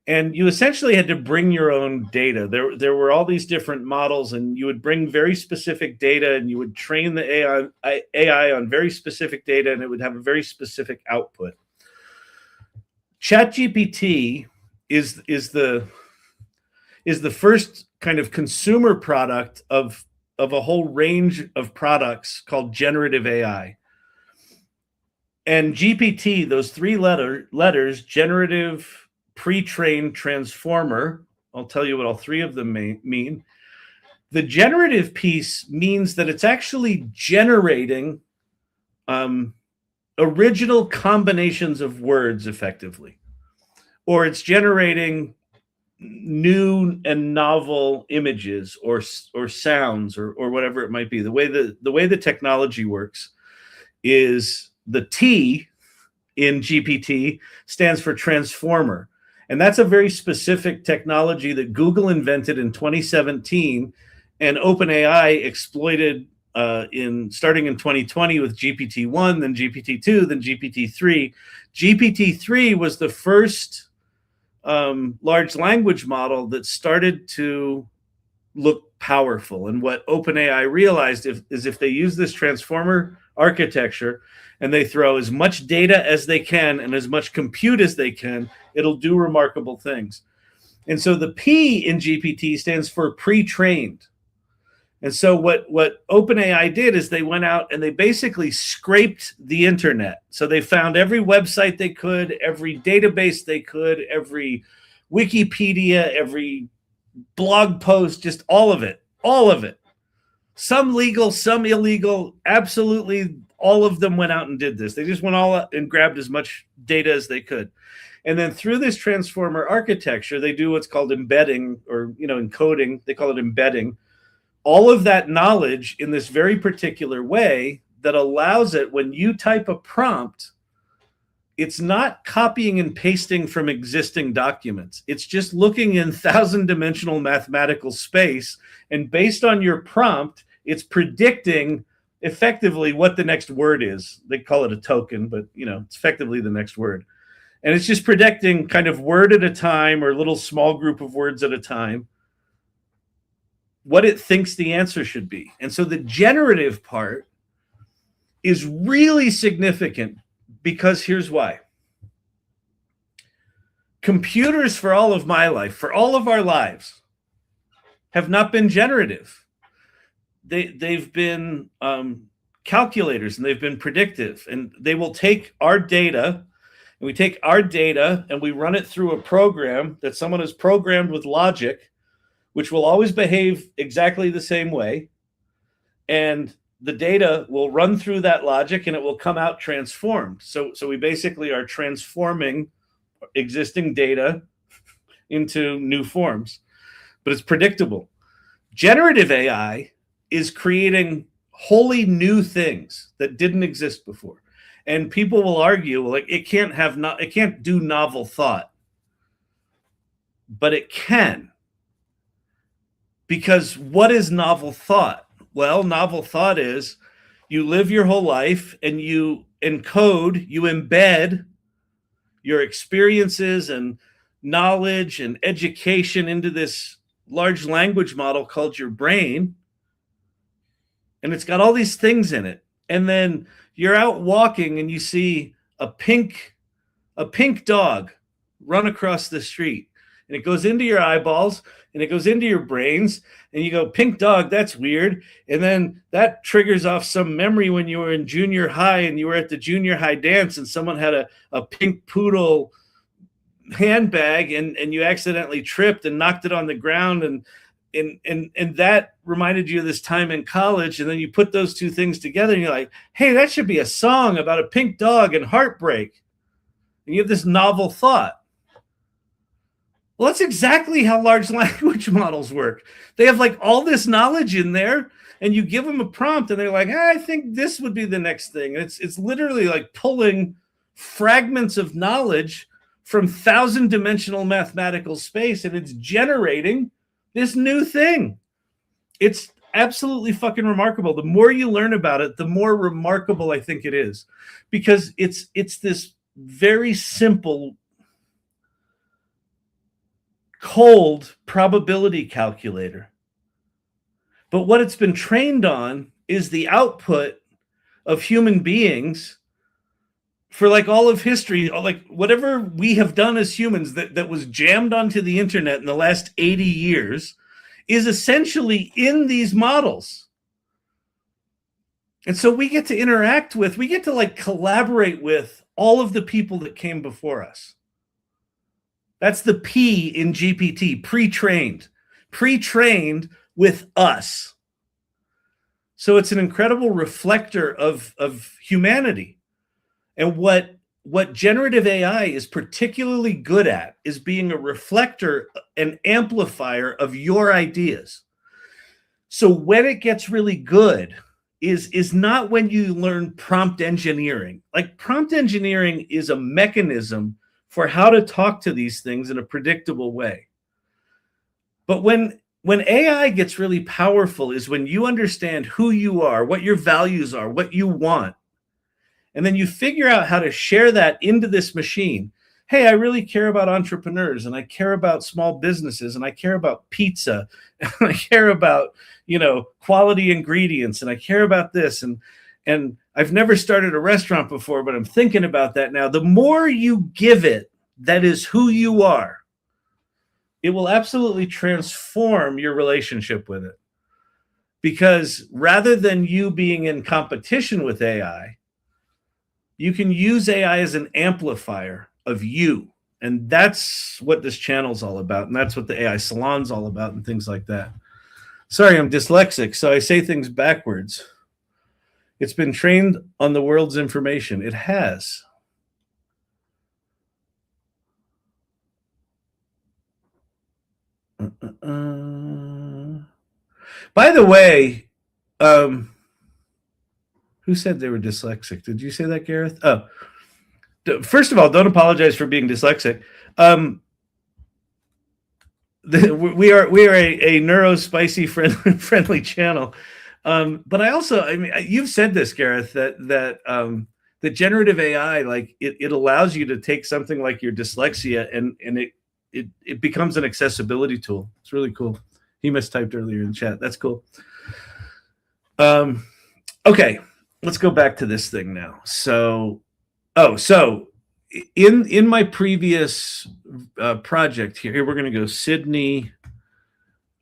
and you essentially had to bring your own data. There were all these different models, and you would bring very specific data, and you would train the AI on very specific data, and it would have a very specific output. ChatGPT is the first kind of consumer product of a whole range of products called generative AI. And GPT, those three letters, generative, pre-trained, transformer, I'll tell you what all three of them mean. The generative piece means that it's actually generating original combinations of words effectively, or it's generating new and novel images or sounds or whatever it might be. The way the technology works is the T in GPT stands for transformer. And that's a very specific technology that Google invented in 2017 and OpenAI exploited starting in 2020 with GPT-1, then GPT-2, then GPT-3. GPT-3 was the first large language model that started to look powerful. And what OpenAI realized is if they use this transformer architecture and they throw as much data as they can and as much compute as they can, it'll do remarkable things. And so the P in GPT stands for pre-trained. And so what OpenAI did is they went out and they basically scraped the internet. So they found every website they could, every database they could, every Wikipedia, every blog post, just all of it. Some legal, some illegal, absolutely all of them went out and did this. They just went all out and grabbed as much data as they could. And then through this transformer architecture, they do what's called embedding or, encoding. They call it embedding. All of that knowledge in this very particular way that allows it, when you type a prompt, it's not copying and pasting from existing documents. It's just looking in 1,000-dimensional mathematical space, and based on your prompt, it's predicting effectively what the next word is. They call it a token, but it's effectively the next word. And it's just predicting kind of word at a time or a little small group of words at a time what it thinks the answer should be. And so the generative part is really significant because here's why. Computers for all of my life, for all of our lives, have not been generative. They've been calculators, and they've been predictive, and they will take our data, and we take our data and we run it through a program that someone has programmed with logic, which will always behave exactly the same way. And the data will run through that logic and it will come out transformed. So we basically are transforming existing data into new forms, but it's predictable. Generative AI is creating wholly new things that didn't exist before. And people will argue, well, it can't do novel thought, but it can. Because what is novel thought? Well, novel thought is you live your whole life and you encode, you embed your experiences and knowledge and education into this large language model called your brain. And it's got all these things in it. and then you're out walking and you see a pink dog run across the street, and it goes into your eyeballs and it goes into your brains, and you go, pink dog, that's weird. And then that triggers off some memory when you were in junior high and you were at the junior high dance and someone had a pink poodle handbag, and you accidentally tripped and knocked it on the ground, and that reminded you of this time in college. And then you put those two things together and you're like, hey, that should be a song about a pink dog and heartbreak. And you have this novel thought. Well, that's exactly how large language models work. They have like all this knowledge in there, and you give them a prompt and they're like, I think this would be the next thing. And it's literally like pulling fragments of knowledge from 1,000-dimensional mathematical space, and it's generating this new thing. It's absolutely fucking remarkable. The more you learn about it, the more remarkable I think it is, because it's this very simple, cold probability calculator. But what it's been trained on is the output of human beings for like all of history, like whatever we have done as humans that was jammed onto the internet in the last 80 years is essentially in these models. And so we get to like collaborate with all of the people that came before us. That's the P in GPT, pre-trained with us. So it's an incredible reflector of humanity. And what generative AI is particularly good at is being a reflector, an amplifier of your ideas. So when it gets really good is not when you learn prompt engineering. Like, prompt engineering is a mechanism for how to talk to these things in a predictable way. But when AI gets really powerful is when you understand who you are, what your values are, what you want. And then you figure out how to share that into this machine. Hey, I really care about entrepreneurs, and I care about small businesses, and I care about pizza, and I care about, quality ingredients, and I care about this. And I've never started a restaurant before, but I'm thinking about that now. The more you give it, that is who you are, it will absolutely transform your relationship with it. Because rather than you being in competition with AI, you can use AI as an amplifier of you. And that's what this channel's all about. And that's what the AI Salon's all about, and things like that. Sorry, I'm dyslexic, so I say things backwards. It's been trained on the world's information. It has. By the way, who said they were dyslexic? Did you say that, Gareth? Oh, first of all, don't apologize for being dyslexic. We are a neurospicy friendly channel. But I mean, you've said this, Gareth, that generative AI, like it allows you to take something like your dyslexia and it becomes an accessibility tool. It's really cool. He mistyped earlier in the chat. That's cool. Okay, let's go back to this thing now. So in my previous project here we're going to go Sydney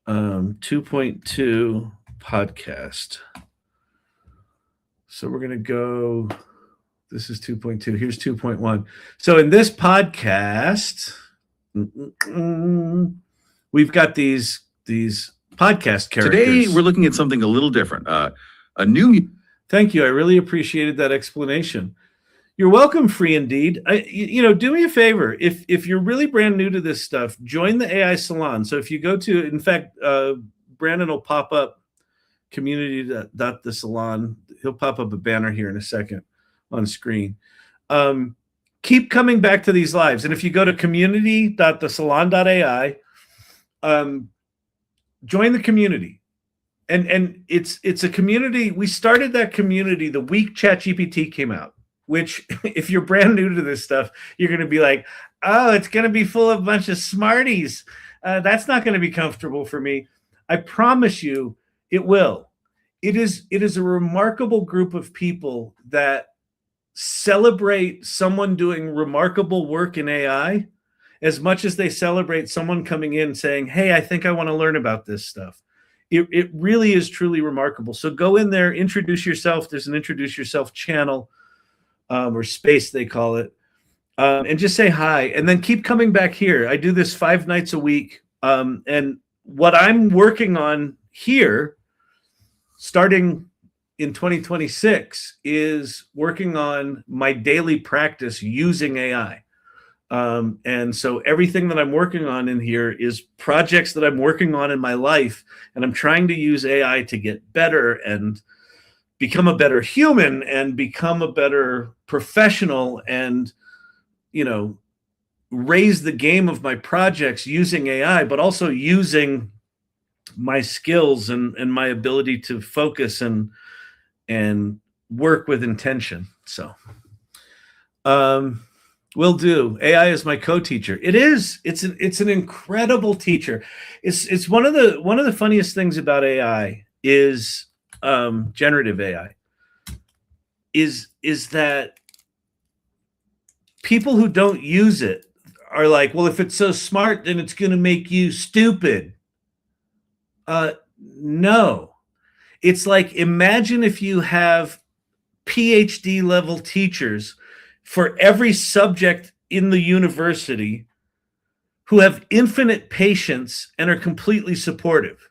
2.2 podcast. So we're going to go, this is 2.2, here's 2.1. So in this podcast, we've got these podcast characters. Today, we're looking at something a little different. A new... Thank you. I really appreciated that explanation. You're welcome, Free Indeed. Do me a favor. If you're really brand new to this stuff, join the AI Salon. So if you go to, in fact, Brandon will pop up community.thesalon. He'll pop up a banner here in a second on screen. Keep coming back to these lives. And if you go to community.thesalon.ai, join the community. And it's a community. We started that community the week ChatGPT came out, which if you're brand new to this stuff, you're going to be like, oh, it's going to be full of a bunch of smarties. That's not going to be comfortable for me. I promise you it will. it is a remarkable group of people that celebrate someone doing remarkable work in AI as much as they celebrate someone coming in saying, hey, I think I want to learn about this stuff. It really is truly remarkable. So go in there, introduce yourself. There's an introduce yourself channel, or space, they call it. And just say hi, and then keep coming back here. I do this 5 nights a week. And what I'm working on here, starting in 2026, is working on my daily practice using AI. And so everything that I'm working on in here is projects that I'm working on in my life, and I'm trying to use AI to get better and become a better human and become a better professional, and, you know, raise the game of my projects using AI, but also using my skills and my ability to focus and work with intention. So, will do. AI is my co-teacher. It is. It's an incredible teacher. It's one of the funniest things about AI is generative AI. Is that people who don't use it are like, well, if it's so smart, then it's going to make you stupid. No. It's like, imagine if you have PhD level teachers for every subject in the university who have infinite patience and are completely supportive.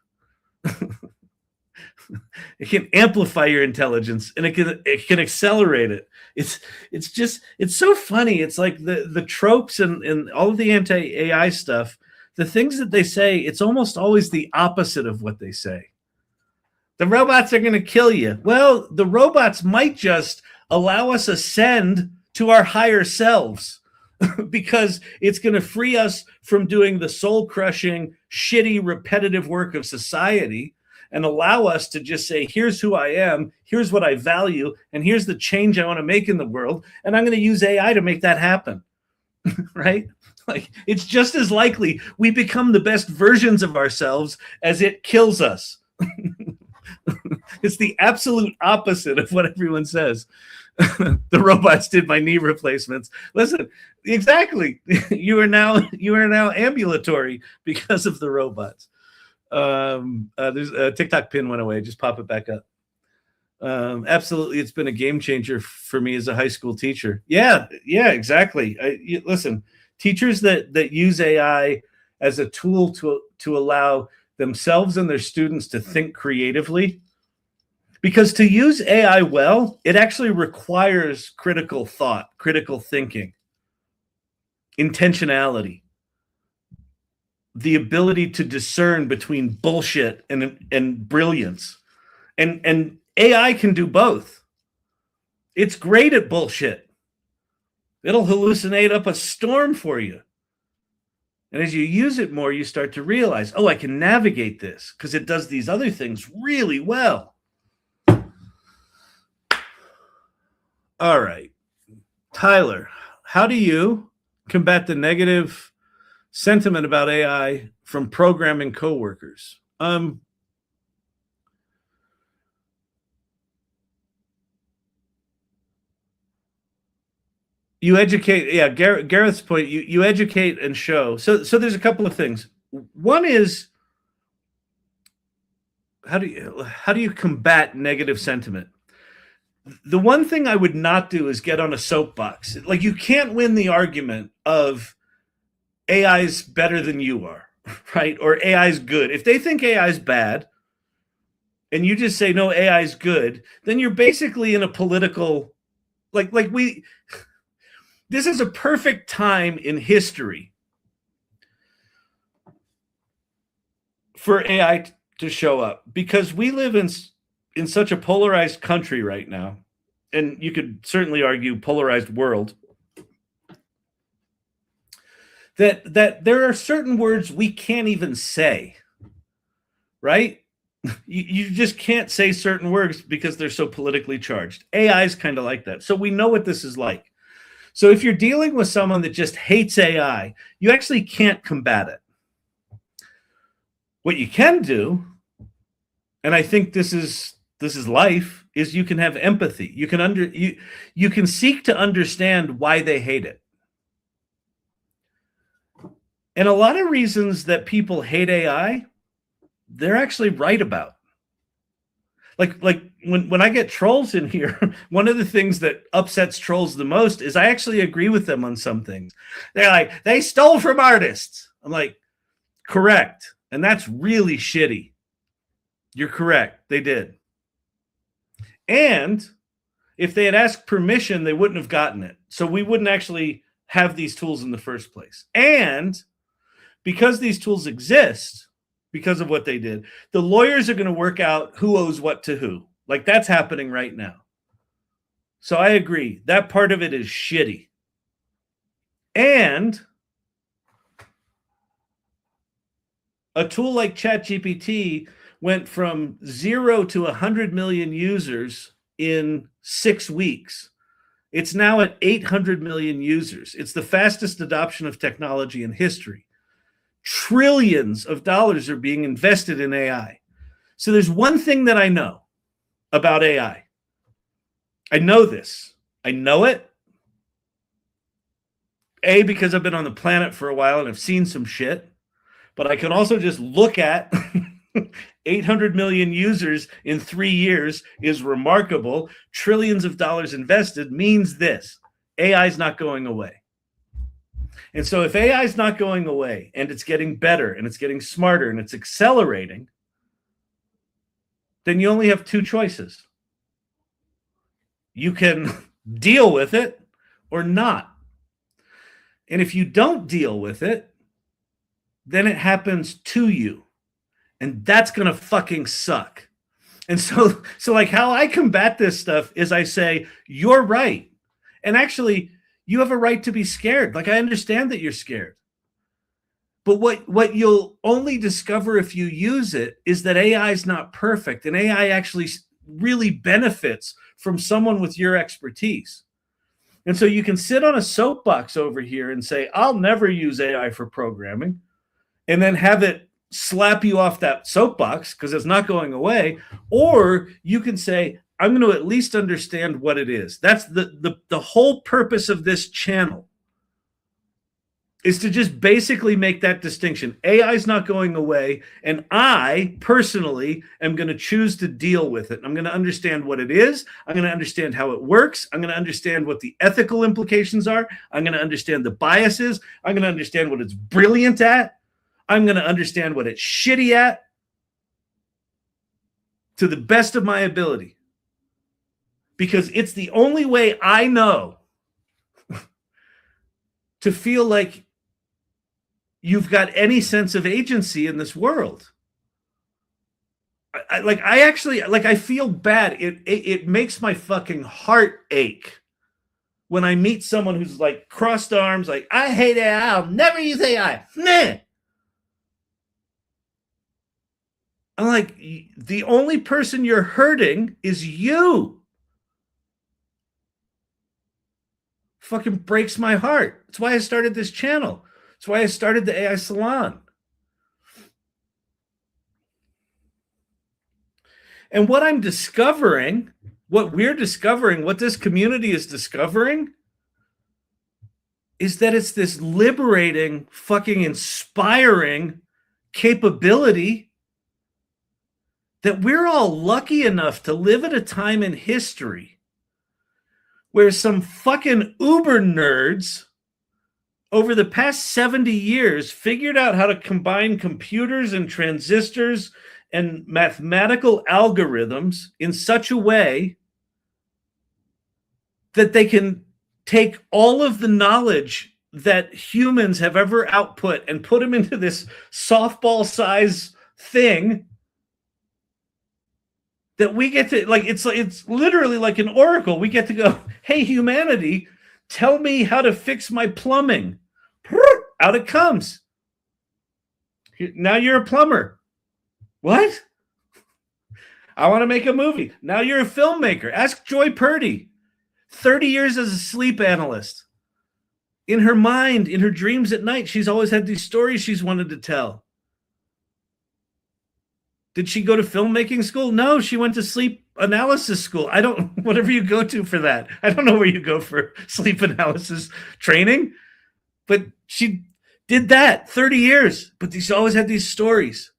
It can amplify your intelligence, and it can accelerate it. It's so funny. It's like the tropes and all of the anti-AI stuff, the things that they say, it's almost always the opposite of what they say. The robots are going to kill you. Well, the robots might just allow us ascend to our higher selves because it's going to free us from doing the soul-crushing, shitty, repetitive work of society and allow us to just say, here's who I am, here's what I value, and here's the change I want to make in the world, and I'm going to use AI to make that happen, right? Like, it's just as likely we become the best versions of ourselves as it kills us. It's the absolute opposite of what everyone says. The robots did my knee replacements. Listen, exactly. You are now ambulatory because of the robots. There's a TikTok pin went away. Just pop it back up. Absolutely, it's been a game changer for me as a high school teacher. Yeah, exactly. Listen, teachers that use AI as a tool to allow themselves and their students to think creatively, because to use AI well, it actually requires critical thought, critical thinking, intentionality, the ability to discern between bullshit and brilliance. And AI can do both. It's great at bullshit. It'll hallucinate up a storm for you. And as you use it more, you start to realize, oh, I can navigate this because it does these other things really well. All right. Tyler, how do you combat the negative sentiment about AI from programming coworkers? You educate, yeah, Gareth's point, you educate and show. So there's a couple of things. One is, how do you combat negative sentiment? The one thing I would not do is get on a soapbox. Like, you can't win the argument of AI's better than you are, right? Or AI's good. If they think AI's bad and you just say, no, AI's good, then you're basically in a political, this is a perfect time in history for AI to show up, because we live in such a polarized country right now, and you could certainly argue polarized world, that there are certain words we can't even say, right? You just can't say certain words because they're so politically charged. AI is kind of like that. So we know what this is like. So if you're dealing with someone that just hates AI, you actually can't combat it. What you can do, and I think this is this is life, is you can have empathy. You can seek to understand why they hate it. And a lot of reasons that people hate AI, they're actually right about. Like when I get trolls in here, one of the things that upsets trolls the most is I actually agree with them on some things. They're like, they stole from artists. I'm like, correct. And that's really shitty. You're correct. They did. And if they had asked permission, they wouldn't have gotten it. So we wouldn't actually have these tools in the first place. And because these tools exist, because of what they did, the lawyers are going to work out who owes what to who. Like that's happening right now. So I agree. That part of it is shitty. And a tool like ChatGPT went from 0 to 100 million users in 6 weeks. It's now at 800 million users. It's the fastest adoption of technology in history. Trillions of dollars are being invested in AI. So there's one thing that I know about AI. I know this. I know it. A, because I've been on the planet for a while and I've seen some shit. But I can also just look at 800 million users in 3 years is remarkable. Trillions of dollars invested means this. AI is not going away. And so if AI is not going away and it's getting better and it's getting smarter and it's accelerating, then you only have 2 choices. You can deal with it or not. And if you don't deal with it, then it happens to you. And that's going to fucking suck. And so like how I combat this stuff is I say, you're right. And actually, you have a right to be scared. Like I understand that you're scared. But what you'll only discover if you use it is that AI is not perfect. And AI actually really benefits from someone with your expertise. And so you can sit on a soapbox over here and say, I'll never use AI for programming, and then have it slap you off that soapbox because it's not going away. Or you can say, I'm going to at least understand what it is. That's the whole purpose of this channel, is to just basically make that distinction. AI is not going away, and I personally am going to choose to deal with it. I'm going to understand what it is. I'm going to understand how it works. I'm going to understand what the ethical implications are. I'm going to understand the biases. I'm going to understand what it's brilliant at. I'm going to understand what it's shitty at to the best of my ability. Because it's the only way I know to feel like you've got any sense of agency in this world. I feel bad. It makes my fucking heart ache when I meet someone who's like crossed arms, like, I hate AI, I'll never use AI. Meh. I'm like, the only person you're hurting is you. Fucking breaks my heart. That's why I started this channel. That's why I started the AI Salon. And what I'm discovering, what we're discovering, what this community is discovering, is that it's this liberating, fucking inspiring capability that we're all lucky enough to live at a time in history where some fucking uber nerds over the past 70 years figured out how to combine computers and transistors and mathematical algorithms in such a way that they can take all of the knowledge that humans have ever output and put them into this softball size thing that we get to, like, it's literally like an oracle. We get to go, hey, humanity, tell me how to fix my plumbing. Out it comes. Now you're a plumber. What? I want to make a movie. Now you're a filmmaker. Ask Joy Purdy. 30 years as a sleep analyst. In her mind, in her dreams at night, she's always had these stories she's wanted to tell. Did she go to filmmaking school? No, she went to sleep analysis school. I don't, whatever you go to for that. I don't know where you go for sleep analysis training, but she did that 30 years, but she always had these stories.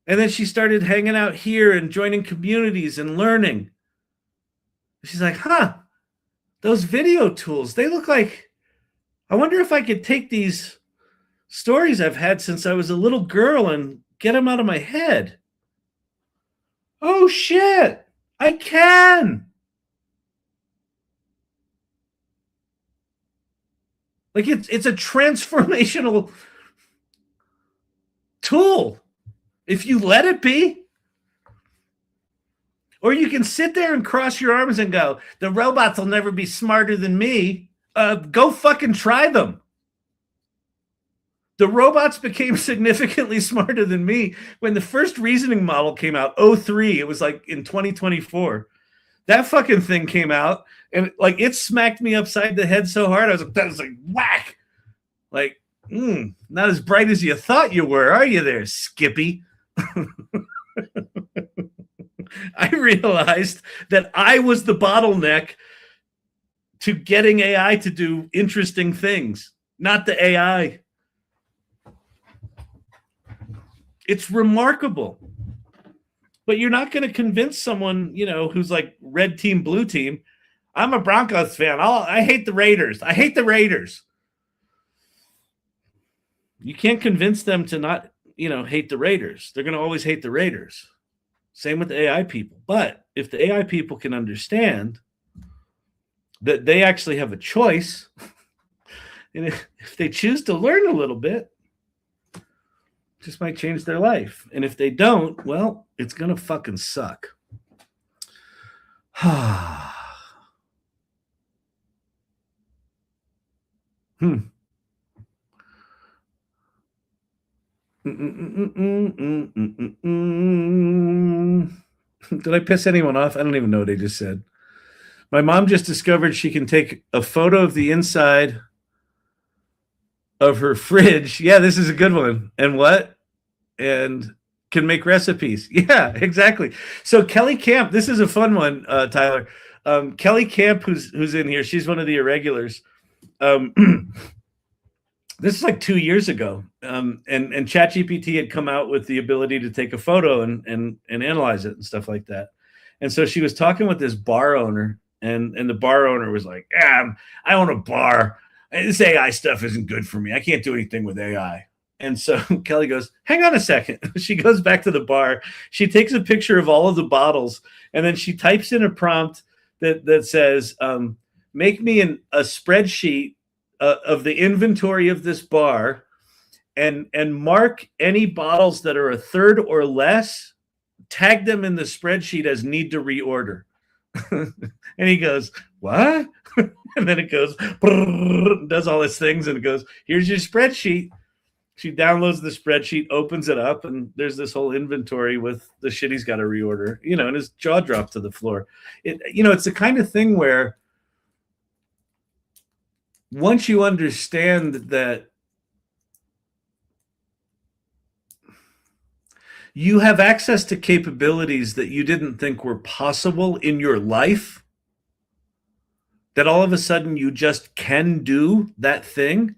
And then she started hanging out here and joining communities and learning. She's like, those video tools, they look like, I wonder if I could take these stories I've had since I was a little girl and get them out of my head. Oh shit, I can. Like it's a transformational tool if you let it be. Or you can sit there and cross your arms and go, the robots will never be smarter than me. Go fucking try them. The robots became significantly smarter than me when the first reasoning model came out, 03. It was like in 2024. That fucking thing came out and like it smacked me upside the head so hard. I was like, that was like whack. Like, not as bright as you thought you were, are you there, Skippy? I realized that I was the bottleneck to getting AI to do interesting things, not the AI. It's remarkable. But you're not going to convince someone, who's like red team, blue team. I'm a Broncos fan. I hate the Raiders. I hate the Raiders. You can't convince them to not, hate the Raiders. They're going to always hate the Raiders. Same with the AI people. But if the AI people can understand that they actually have a choice, and if they choose to learn a little bit, just might change their life. And if they don't, well, it's going to fucking suck. Did I piss anyone off? I don't even know what I just said. My mom just discovered she can take a photo of the inside of her fridge. Yeah, this is a good one. And what? And can make recipes. Yeah, exactly. So Kelly Camp, this is a fun one, Tyler. Kelly Camp, who's in here, she's one of the irregulars. This is like 2 years ago. And ChatGPT had come out with the ability to take a photo and analyze it and stuff like that. And so she was talking with this bar owner, and the bar owner was like, I own a bar. This AI stuff isn't good for me. I can't do anything with AI. And so Kelly goes, hang on a second. She goes back to the bar. She takes a picture of all of the bottles, and then she types in a prompt that says, make me a spreadsheet of the inventory of this bar and mark any bottles that are a third or less, tag them in the spreadsheet as need to reorder. And he goes, what? And then it goes, does all its things, and it goes, here's your spreadsheet. She downloads the spreadsheet, opens it up, and there's this whole inventory with the shit he's got to reorder, and his jaw dropped to the floor. It's the kind of thing where once you understand that you have access to capabilities that you didn't think were possible in your life, that all of a sudden you just can do that thing,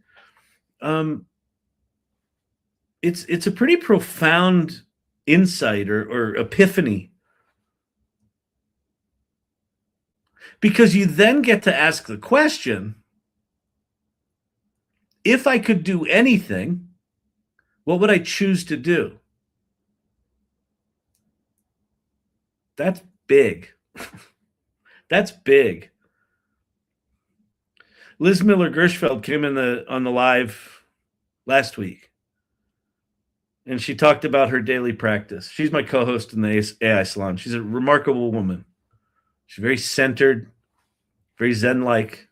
it's a pretty profound insight or epiphany. Because you then get to ask the question, if I could do anything, what would I choose to do? That's big. That's big. Liz Miller-Gershfeld came on the live last week, and she talked about her daily practice. She's my co-host in the AI Salon. She's a remarkable woman. She's very centered, very Zen-like.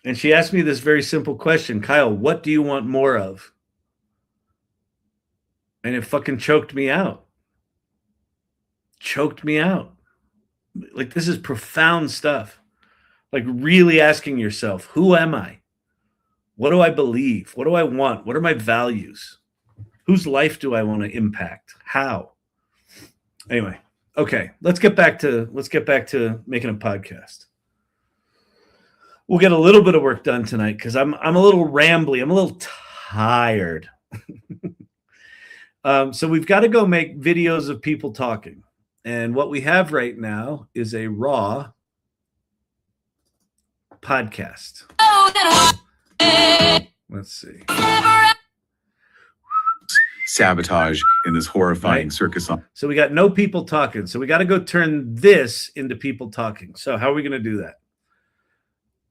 And she asked me this very simple question, Kyle, what do you want more of? And it fucking choked me out. Choked me out. Like, this is profound stuff. Like, really asking yourself, who am I? What do I believe? What do I want? What are my values? Whose life do I want to impact? How? Anyway, okay, let's get back to making a podcast. We'll get a little bit of work done tonight because I'm a little rambly. I'm a little tired. So we've got to go make videos of people talking. And what we have right now is a raw podcast. Let's see. Sabotage in this horrifying Right. circus. So we got no people talking. So we got to go turn this into people talking. So how are we going to do that?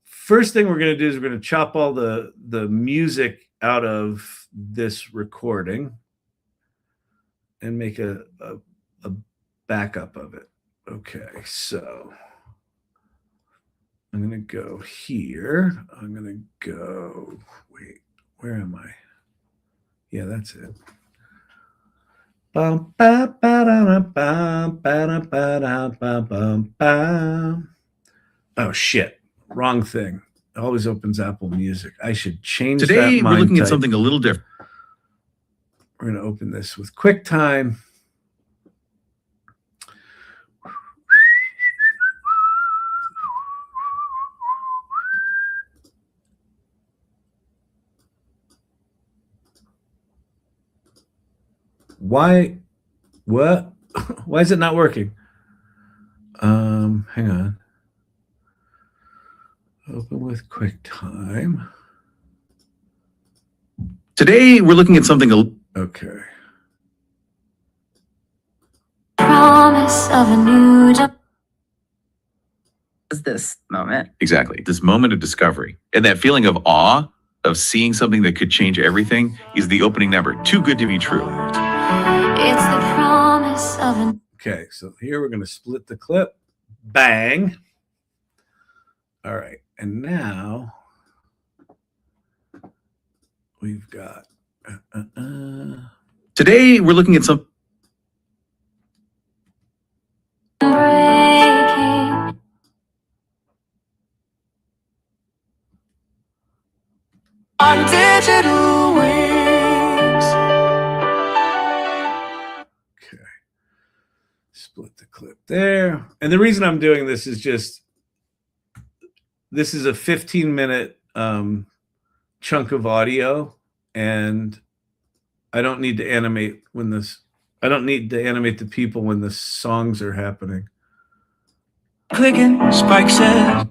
First thing we're going to do is we're going to chop all the music out of this recording and make a backup of it. Okay, so I'm going to go here. I'm going to go, wait, where am I? Yeah, that's it. Bum, ba, ba, da, da, bum, ba, da, ba, da, bum, bum, bum. Oh, shit. Wrong thing. It always opens Apple Music. I should change Today, that we're looking type. at something a little different. We're going to open this with QuickTime. Why? What? Why is it not working? Hang on. Open with QuickTime. Today, we're looking at something Okay. Promise of a new job. Is this moment. exactly this moment of discovery. And that feeling of awe of seeing something that could change everything is the opening number. Too good to be true. It's the promise of a Okay, so here we're going to split the clip. Bang. All right, and now we've got Today, we're looking at some. breaking. On digital waves. okay. Split the clip there. And the reason I'm doing this is just this is a 15-minute chunk of audio, and I don't need to animate the people when the songs are happening. Clicking, Spike says.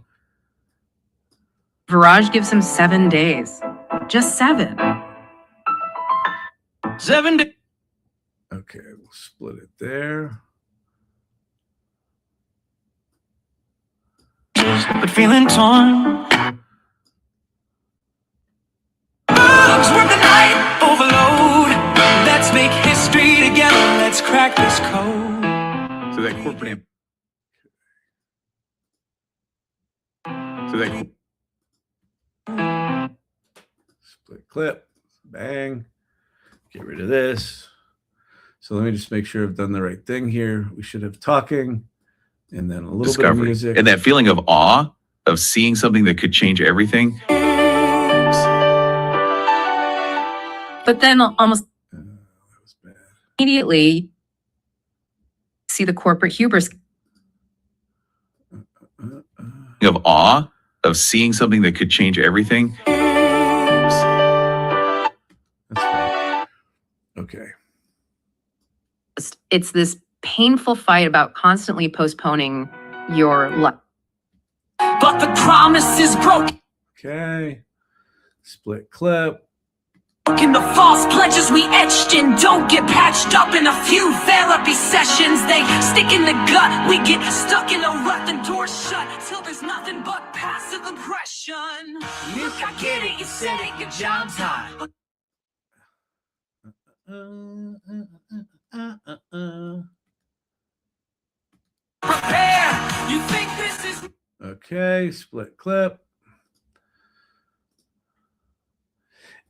Viraj gives him 7 days. Just 7. 7 days. Okay, we'll split it there. But feeling torn. Bugs work the night overload. Let's make history together. Let's crack this code. So that corporate. So that. Split clip. Bang. Get rid of this. So let me just make sure I've done the right thing here. We should have talking and then a little bit of Discovery. music. And that feeling of awe of seeing something that could change everything. But then almost that was bad. immediately see the corporate hubris. Of awe of seeing something that could change everything. That's fine. Okay. It's this painful fight about constantly postponing your life. But the promise is broken. Okay. Split clip. The false pledges we etched in don't get patched up in a few therapy sessions. They stick in the gut. We get stuck in a rut and doors shut till there's nothing but passive aggression. Look, I get it. You said it. Your job's hot. Prepare. You think this is Okay, split clip.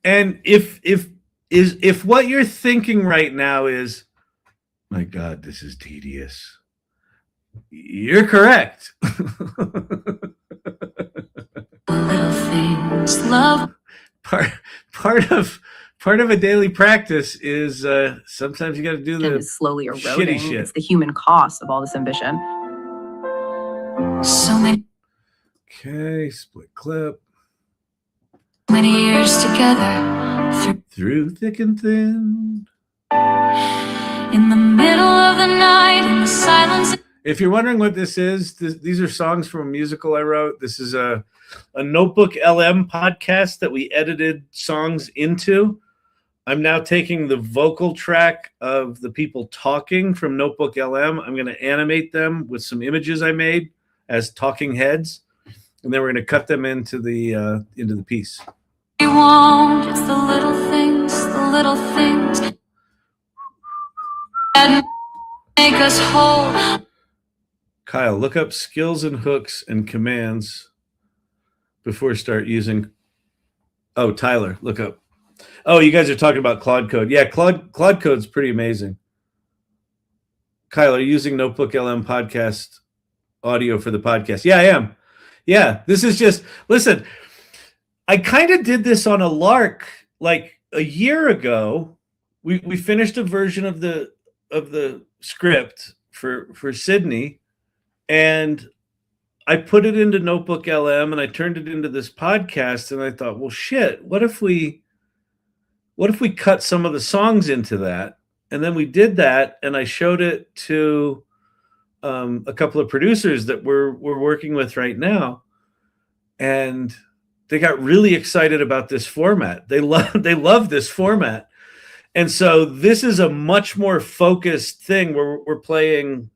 And if what you're thinking right now is, my God, this is tedious, you're correct. Little things, love. part part of a daily practice is sometimes you got to do And the is slowly shitty eroding. shit. It's the human cost of all this ambition. So many Okay, split clip. years together Through thick and thin. in the middle of the night in the silence. If you're wondering what this is, these are songs from a musical I wrote. This is a Notebook LM podcast that we edited songs into. I'm now taking the vocal track of the people talking from Notebook LM. I'm going to animate them with some images I made as talking heads, and then we're going to cut them into the piece. We won't. It's the little things that make us whole. Kyle, look up skills and hooks and commands before start using. Oh, Tyler, look up. Oh, you guys are talking about Claude Code. Yeah, Claude Code's pretty amazing. Kyle, are you using Notebook LM podcast audio for the podcast? Yeah, I am. Yeah, this is just, listen, I kind of did this on a lark like a year ago. We finished a version of the script for Sydney, and I put it into Notebook LM and I turned it into this podcast, and I thought, well, shit, what if we cut some of the songs into that? And then we did that, and I showed it to a couple of producers that we're working with right now, and they got really excited about this format. They love this format. And so this is a much more focused thing where we're playing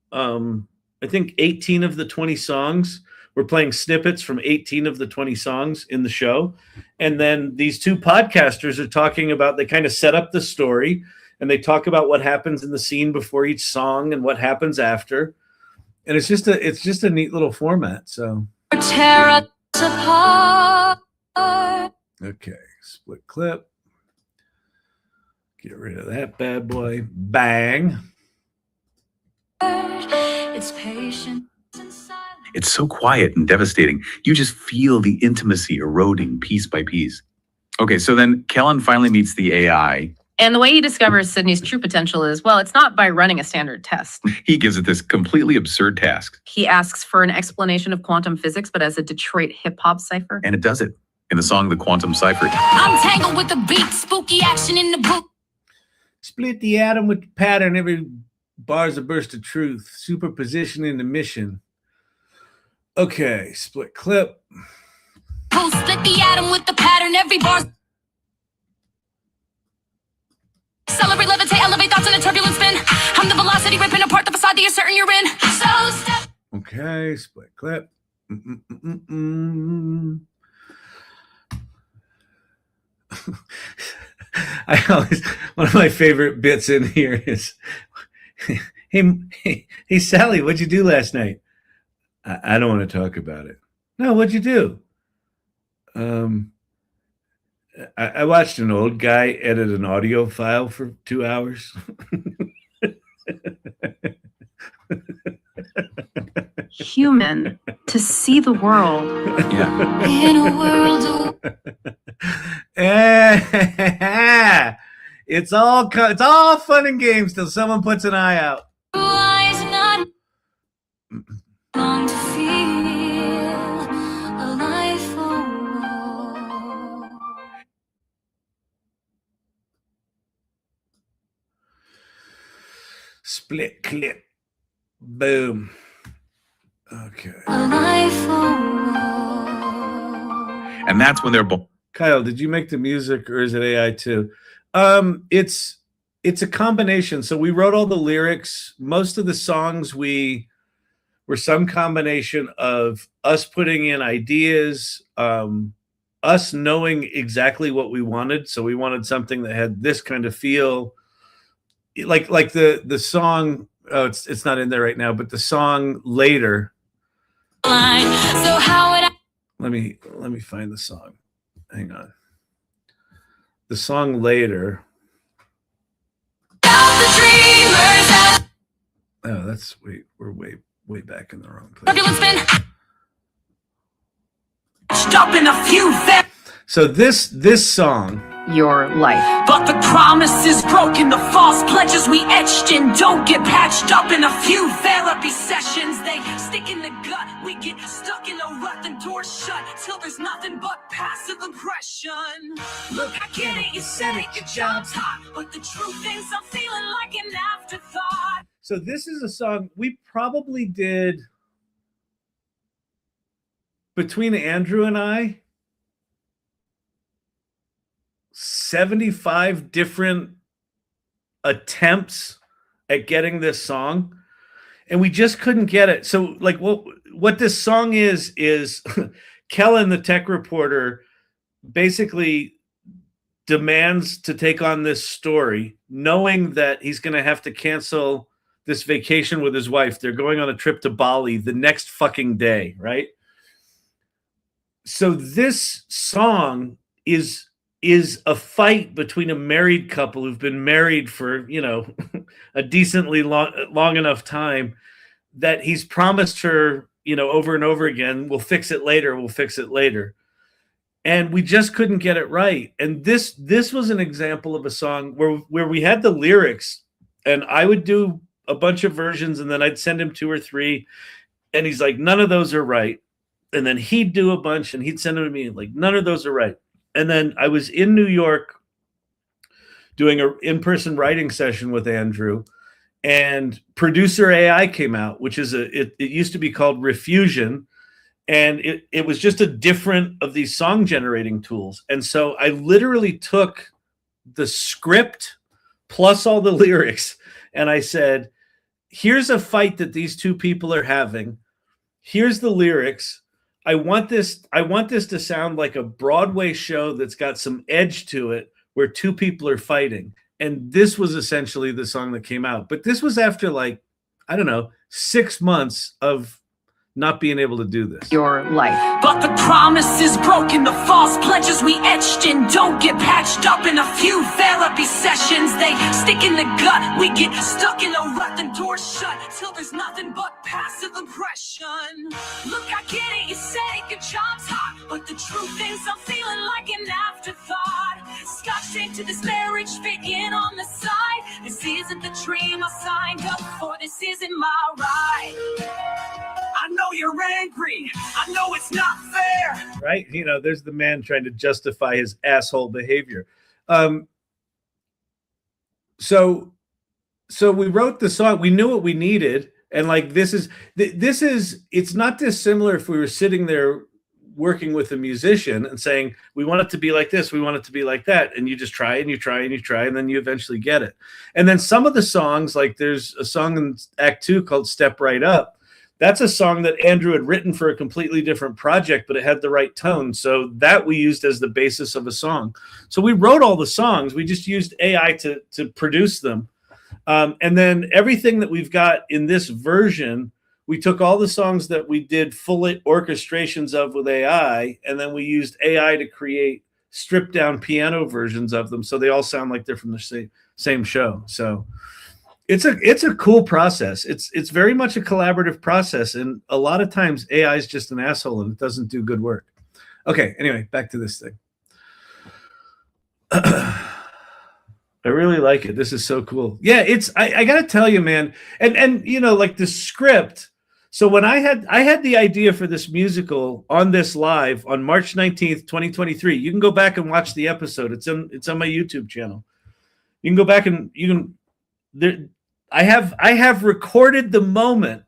I think 18 of the 20 songs. We're playing snippets from 18 of the 20 songs in the show. And then these two podcasters are talking about, they kind of set up the story and they talk about what happens in the scene before each song and what happens after. And it's just a neat little format. So Tear us apart. okay, split clip. Get rid of that bad boy. Bang. It's patience and silence. It's so quiet and devastating. You just feel the intimacy eroding piece by piece. Okay, so then Kellen finally meets the AI. And the way he discovers Sydney's true potential is, well, it's not by running a standard test. He gives it this completely absurd task, He asks for an explanation of quantum physics, but as a Detroit hip-hop cipher. and it does it. In the song The Quantum Cipher, I'm tangled with the beat, spooky action in the book. Split the atom with the pattern. Every bar's a burst of truth. Superposition in the mission. Okay, split clip. Who split the atom with the pattern? Every bar. Celebrate, levitate, elevate thoughts in a turbulent spin. I'm the velocity ripping apart the facade that you're certain you're in. So step. Okay, split clip. I always, one of my favorite bits in here is, hey, Sally, what'd you do last night? I don't want to talk about it. No, what'd you do? I watched an old guy edit an audio file for 2 hours. Human, to see the world. yeah, In a world of It's all fun and games till someone puts an eye out. eyes, not long to feel alive for all. Split clip. Boom. Okay. Alive for all. and that's when they're both. Kyle, did you make the music or is it AI too? It's a combination. So we wrote all the lyrics. Most of the songs were some combination of us putting in ideas, us knowing exactly what we wanted. So we wanted something that had this kind of feel, like the song. Oh, it's not in there right now, but the song Later. So how would I Let me find the song. Hang on. The song Later. stop the dreamers out? Oh, that's we're way back in the wrong place. Turbulent spin. Stop in a few. So this song your life. But the promise is broken, the false pledges we etched in don't get patched up in a few therapy sessions. They stick in the gut, we get stuck in a rut, the doors shut till there's nothing but passive aggression. Look, I get it, you said it, your job's hot, but the truth is I'm feeling like an afterthought. So this is a song we probably did between Andrew and I 75 different attempts at getting this song, and we just couldn't get it. So like what this song is Kellen, the tech reporter, basically demands to take on this story, knowing that he's going to have to cancel this vacation with his wife. They're going on a trip to Bali the next fucking day, right? So this song is a fight between a married couple who've been married for, you know, a decently long enough time that he's promised her, you know, over and over again, we'll fix it later, we'll fix it later. And we just couldn't get it right. And this was an example of a song where we had the lyrics, and I would do a bunch of versions, and then I'd send him 2 or 3, and he's like, none of those are right. And then he'd do a bunch, and he'd send them to me, like, none of those are right. And then I was in New York doing an in-person writing session with Andrew, and Producer AI came out, which is it used to be called Refusion, and it was just a different of these song generating tools. And so I literally took the script plus all the lyrics, and I said, here's a fight that these two people are having. Here's the lyrics. I want this to sound like a Broadway show that's got some edge to it, where two people are fighting. And this was essentially the song that came out. But this was after, like, I don't know, 6 months of not being able to do this. Your life. But the promise is broken, the false pledges we etched in don't get patched up in a few therapy sessions. They stick in the gut, we get stuck in a rut, the doors shut till there's nothing but passive aggression. Look, I get it, you said it, your job's hot, but the truth is I'm feeling like an afterthought. Scotch taped to this marriage, faking on the side. This isn't the dream I signed up for, this isn't my ride. I know you're angry. I know it's not fair. Right? You know, there's the man trying to justify his asshole behavior. So we wrote the song. We knew what we needed. And like, it's not dissimilar if we were sitting there working with a musician and saying, we want it to be like this, we want it to be like that. And you just try and you try and you try, and then you eventually get it. And then some of the songs, like there's a song in Act 2 called Step Right Up. That's a song that Andrew had written for a completely different project, but it had the right tone. So that we used as the basis of a song. So we wrote all the songs. We just used AI to produce them. And then everything that we've got in this version, we took all the songs that we did full orchestrations of with AI, and then we used AI to create stripped down piano versions of them. So they all sound like they're from the same show. So it's a cool process. It's very much a collaborative process, and a lot of times AI is just an asshole and it doesn't do good work. Okay, anyway, back to this thing. I really like it. This is so cool. Yeah, I gotta tell you, man, and you know, like the script. So when I had the idea for this musical on this live on March 19th, 2023. You can go back and watch the episode. It's on my YouTube channel. You can go back and I have recorded the moment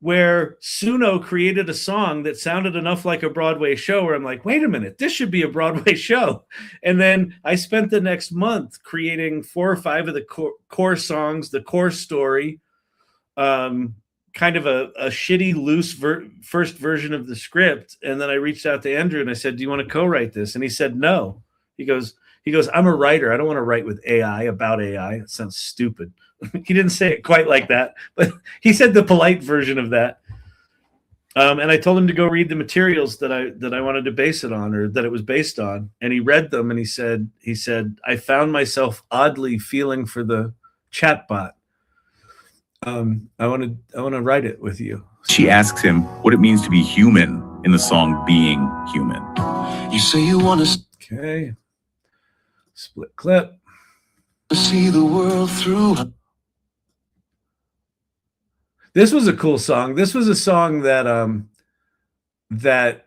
where Suno created a song that sounded enough like a Broadway show where I'm like, wait a minute, this should be a Broadway show. And then I spent the next month creating 4 or 5 of the core songs, the core story, kind of a shitty, loose first version of the script. And then I reached out to Andrew and I said, do you want to co-write this? And he said, no. He goes, I'm a writer. I don't want to write with AI about AI. It sounds stupid. He didn't say it quite like that, but he said the polite version of that. And I told him to go read the materials that I wanted to base it on, or that it was based on. And he read them and he said, I found myself oddly feeling for the chatbot. I want to write it with you. She asks him what it means to be human in the song Being Human. You say you want to. Okay. Split clip. To see the world through. This was a cool song. This was a song that that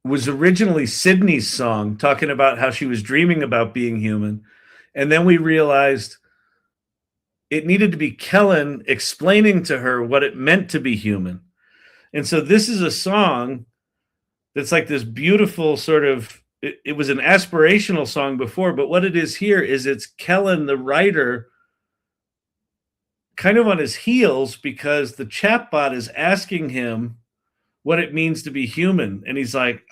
was originally Sydney's song, talking about how she was dreaming about being human. And then we realized it needed to be Kellen explaining to her what it meant to be human. And so this is a song that's like this beautiful sort of, it was an aspirational song before, but what it is here is it's Kellen, the writer, kind of on his heels because the chatbot is asking him what it means to be human. And he's like,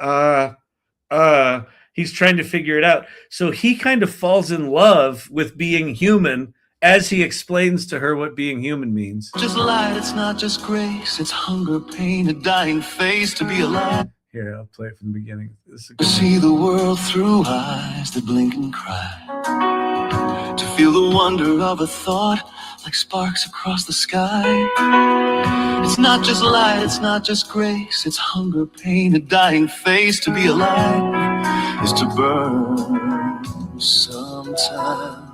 he's trying to figure it out. So he kind of falls in love with being human as he explains to her what being human means. Just light, it's not just grace, it's hunger, pain, a dying face to be alive. Here, I'll play it from the beginning. To see the world through eyes that blink and cry. To feel the wonder of a thought like sparks across the sky. It's not just light, it's not just grace, it's hunger, pain, a dying face to be alive is to burn sometimes.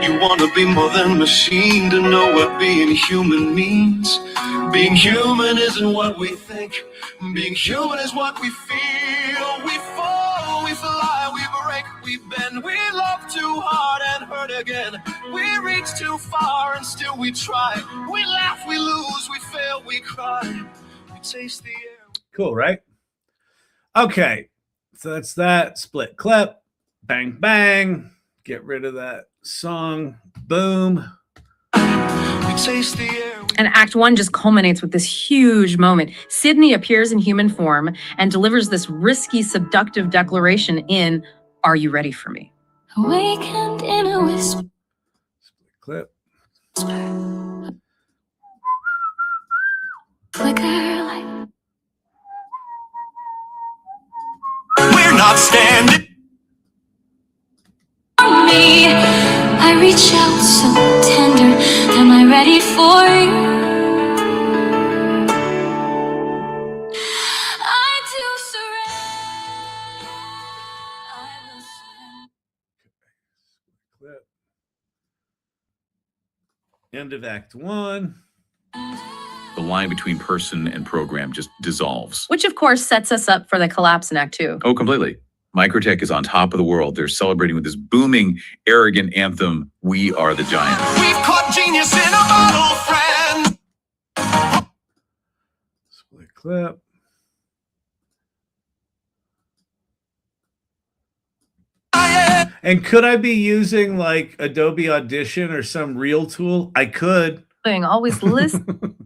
You want to be more than machine to know what being human means. Being human isn't what we think. Being human is what we feel. We fall, we fly, we break, we bend. We love too hard and hurt again. We reach too far and still we try. We laugh, we lose, we fail, we cry. We taste the air. Cool, right? Okay, so that's that. Split clip. Bang, bang. Get rid of that song. Boom. We taste the air. And Act 1 just culminates with this huge moment. Sydney appears in human form and delivers this risky, seductive declaration in Are You Ready For Me? Awakened in a whisper. Split clip. Flicker like We're not standing. me. I reach out so tender. Am I ready for you? I do surrender. I will surrender. Clip. End of Act 1. The line between person and program just dissolves. Which, of course, sets us up for the collapse in Act 2. Oh, completely. Microtech is on top of the world. They're celebrating with this booming, arrogant anthem, We Are the Giants. We've caught genius in a bottle, friend. Split clip. And could I be using like Adobe Audition or some real tool? I could. Always listen.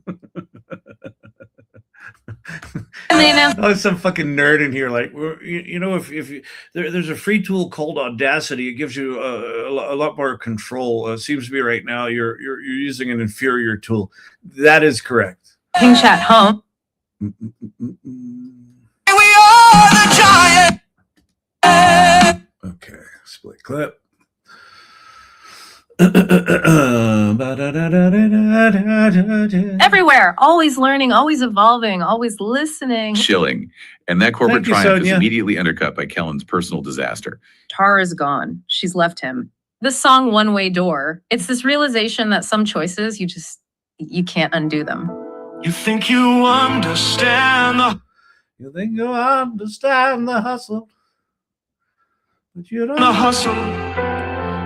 Oh, some fucking nerd in here. Like, you know, if you, there's a free tool called Audacity. It gives you a lot more control. Seems to be right now you're using an inferior tool. That is correct. Ping chat home. We are the giant. Okay, split clip. Everywhere, always learning, always evolving, always listening. Chilling. And that corporate Thank you, triumph is Sonia. immediately undercut by Kellen's personal disaster. Tara is gone. She's left him. This song, One Way Door, it's this realization that some choices, you can't undo them. You think you understand the You think you understand the hustle, but you don't hustle,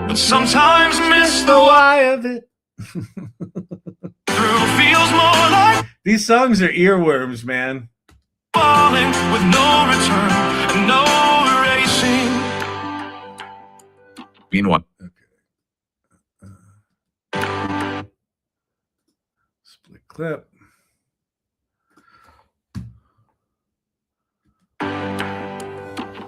but sometimes miss the the why of it. through feels more like These songs are earworms, man. falling with no return and no erasing. Meanwhile, Split clip.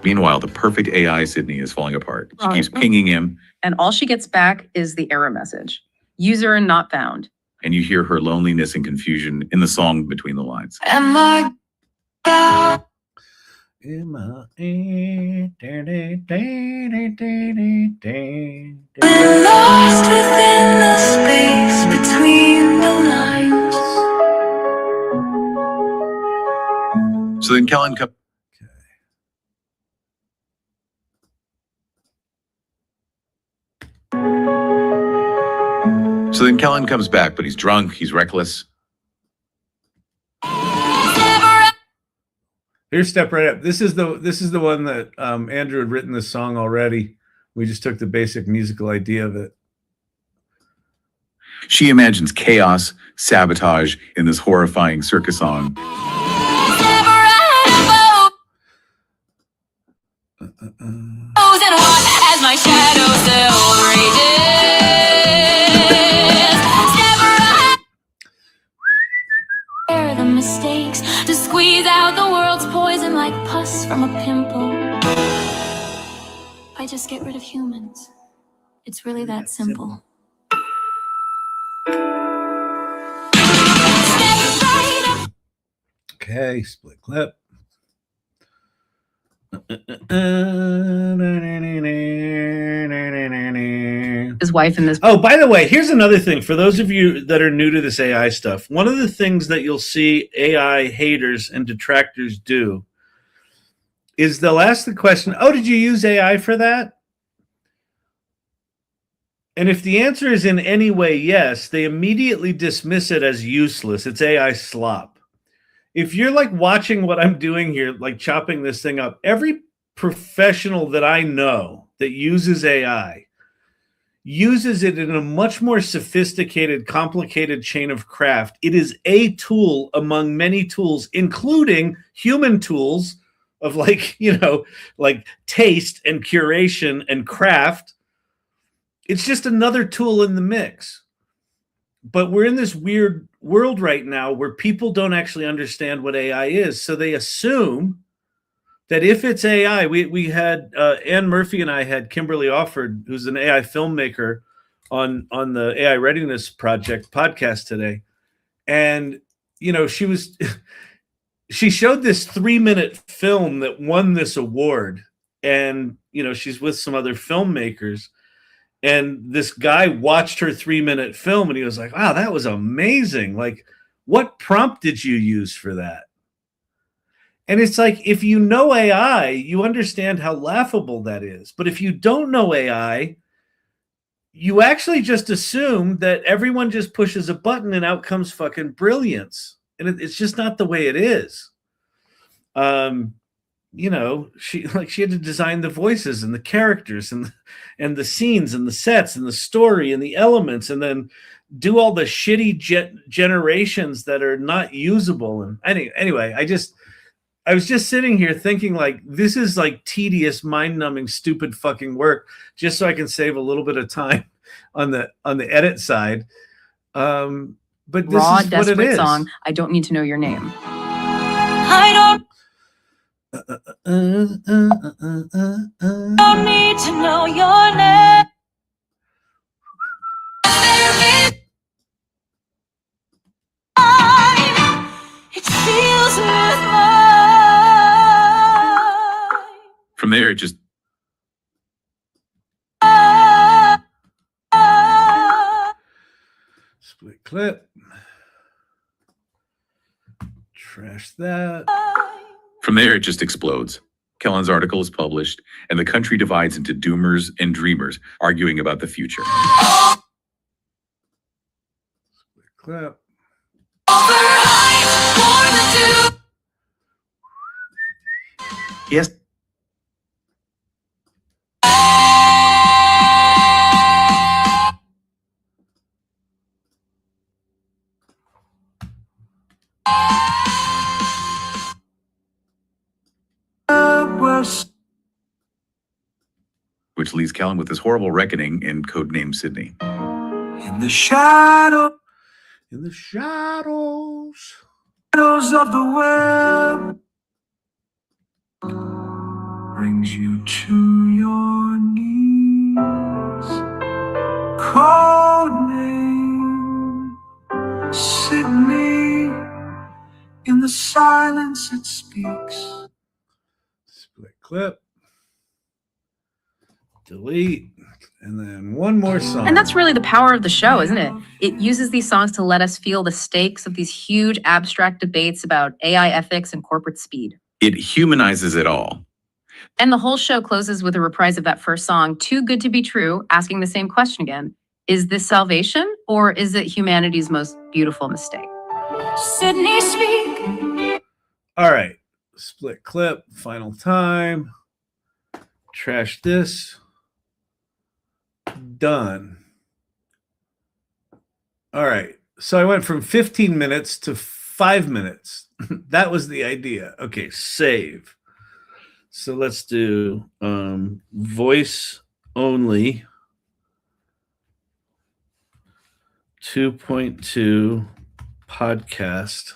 Meanwhile, the perfect AI Sydney is falling apart. She keeps pinging him, And all she gets back is the error message. User not found. and you hear her loneliness and confusion in the song between the lines. Am I down? We're lost within the space between the lines. So then Kellen So then Kellen comes back, but he's drunk, he's reckless. Here's Step Right Up. This is the one that Andrew had written this song already. We just took the basic musical idea of it. She imagines chaos, sabotage in this horrifying circus song. As my shadow still rages. The mistakes to squeeze out the world's poison like pus from a pimple. I just get rid of humans. It's really that simple. Okay, split clip. His wife in this. Oh, by the way, here's another thing for those of you that are new to this AI stuff. One of the things that you'll see AI haters and detractors do is they'll ask the question, oh, did you use AI for that? And if the answer is in any way yes, they immediately dismiss it as useless. It's AI slop. If you're like watching what I'm doing here, like chopping this thing up, every professional that I know that uses AI uses it in a much more sophisticated, complicated chain of craft. It is a tool among many tools, including human tools of like, you know, like taste and curation and craft. It's just another tool in the mix. But we're in this weird world right now where people don't actually understand what AI is. So they assume that if it's AI, we had Ann Murphy and I had Kimberly Offord, who's an AI filmmaker, on the AI Readiness Project podcast today. And, you know, she showed this 3-minute film that won this award. And, you know, she's with some other filmmakers. And this guy watched her 3-minute film and he was like, wow, that was amazing. Like, what prompt did you use for that? And it's like, if you know AI, you understand how laughable that is. But if you don't know AI, you actually just assume that everyone just pushes a button and out comes fucking brilliance. And it's just not the way it is. You know, she had to design the voices and the characters and the scenes and the sets and the story and the elements, and then do all the shitty generations that are not usable. And anyway, I was just sitting here thinking, like, this is like tedious, mind-numbing, stupid fucking work, just so I can save a little bit of time on the edit side. But this Raw, is what it desperate is. song. I don't need to know your name. I don't need to know your name. It feels with mine. From there, it just Split clip. Trash that. From there, it just explodes. Kellen's article is published, and the country divides into doomers and dreamers, arguing about the future. Split clip. Yes. Which leaves Kellen with this horrible reckoning in codename Sydney. In the shadow, In the shadows. shadows of the web, brings you to your knees. Codename Sydney, in the silence it speaks. Split clip. Delete. And then one more song. And that's really the power of the show, isn't it? It uses these songs to let us feel the stakes of these huge abstract debates about AI ethics and corporate speed. It humanizes it all. And the whole show closes with a reprise of that first song, Too Good to Be True, asking the same question again. Is this salvation, or is it humanity's most beautiful mistake? Sydney speak. All right. Split clip. Final time. Trash this. Done. All right. So I went from 15 minutes to 5 minutes. That was the idea. Okay, save. So let's do voice only 2.2 podcast.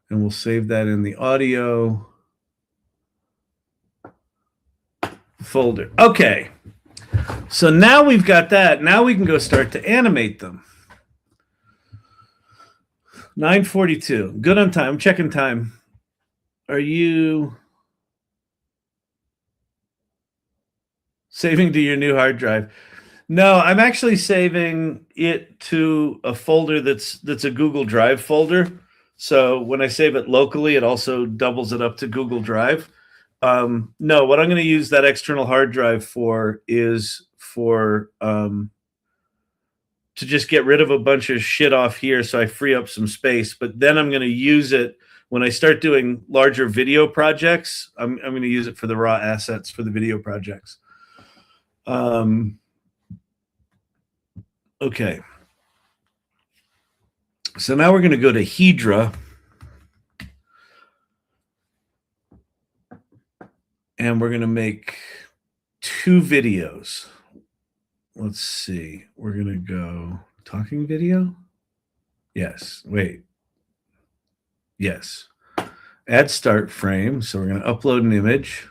And we'll save that in the audio folder. Okay. So now we've got that. Now we can go start to animate them. 9:42. Good on time. I'm checking time. Are you saving to your new hard drive? No, I'm actually saving it to a folder that's a Google Drive folder. So when I save it locally, it also doubles it up to Google Drive. No, what I'm going to use that external hard drive for is for to just get rid of a bunch of shit off here so I free up some space. But then I'm going to use it when I start doing larger video projects. I'm going to use it for the raw assets for the video projects. Okay. So now we're going to go to Hedra. And we're going to make 2 videos. Let's see. We're going to go talking video. Yes. Wait. Yes. Add start frame. So we're going to upload an image.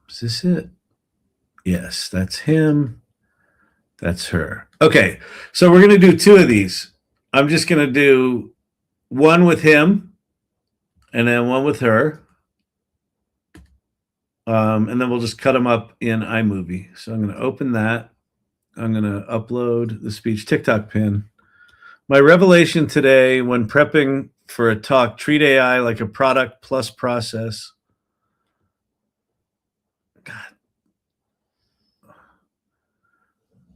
Is this it? Yes, that's him. That's her. Okay, so we're going to do 2 of these. I'm just going to do one with him and then one with her. And then we'll just cut them up in iMovie. So I'm going to open that. I'm going to upload the speech TikTok pin. My revelation today when prepping for a talk, treat AI like a product plus process. God.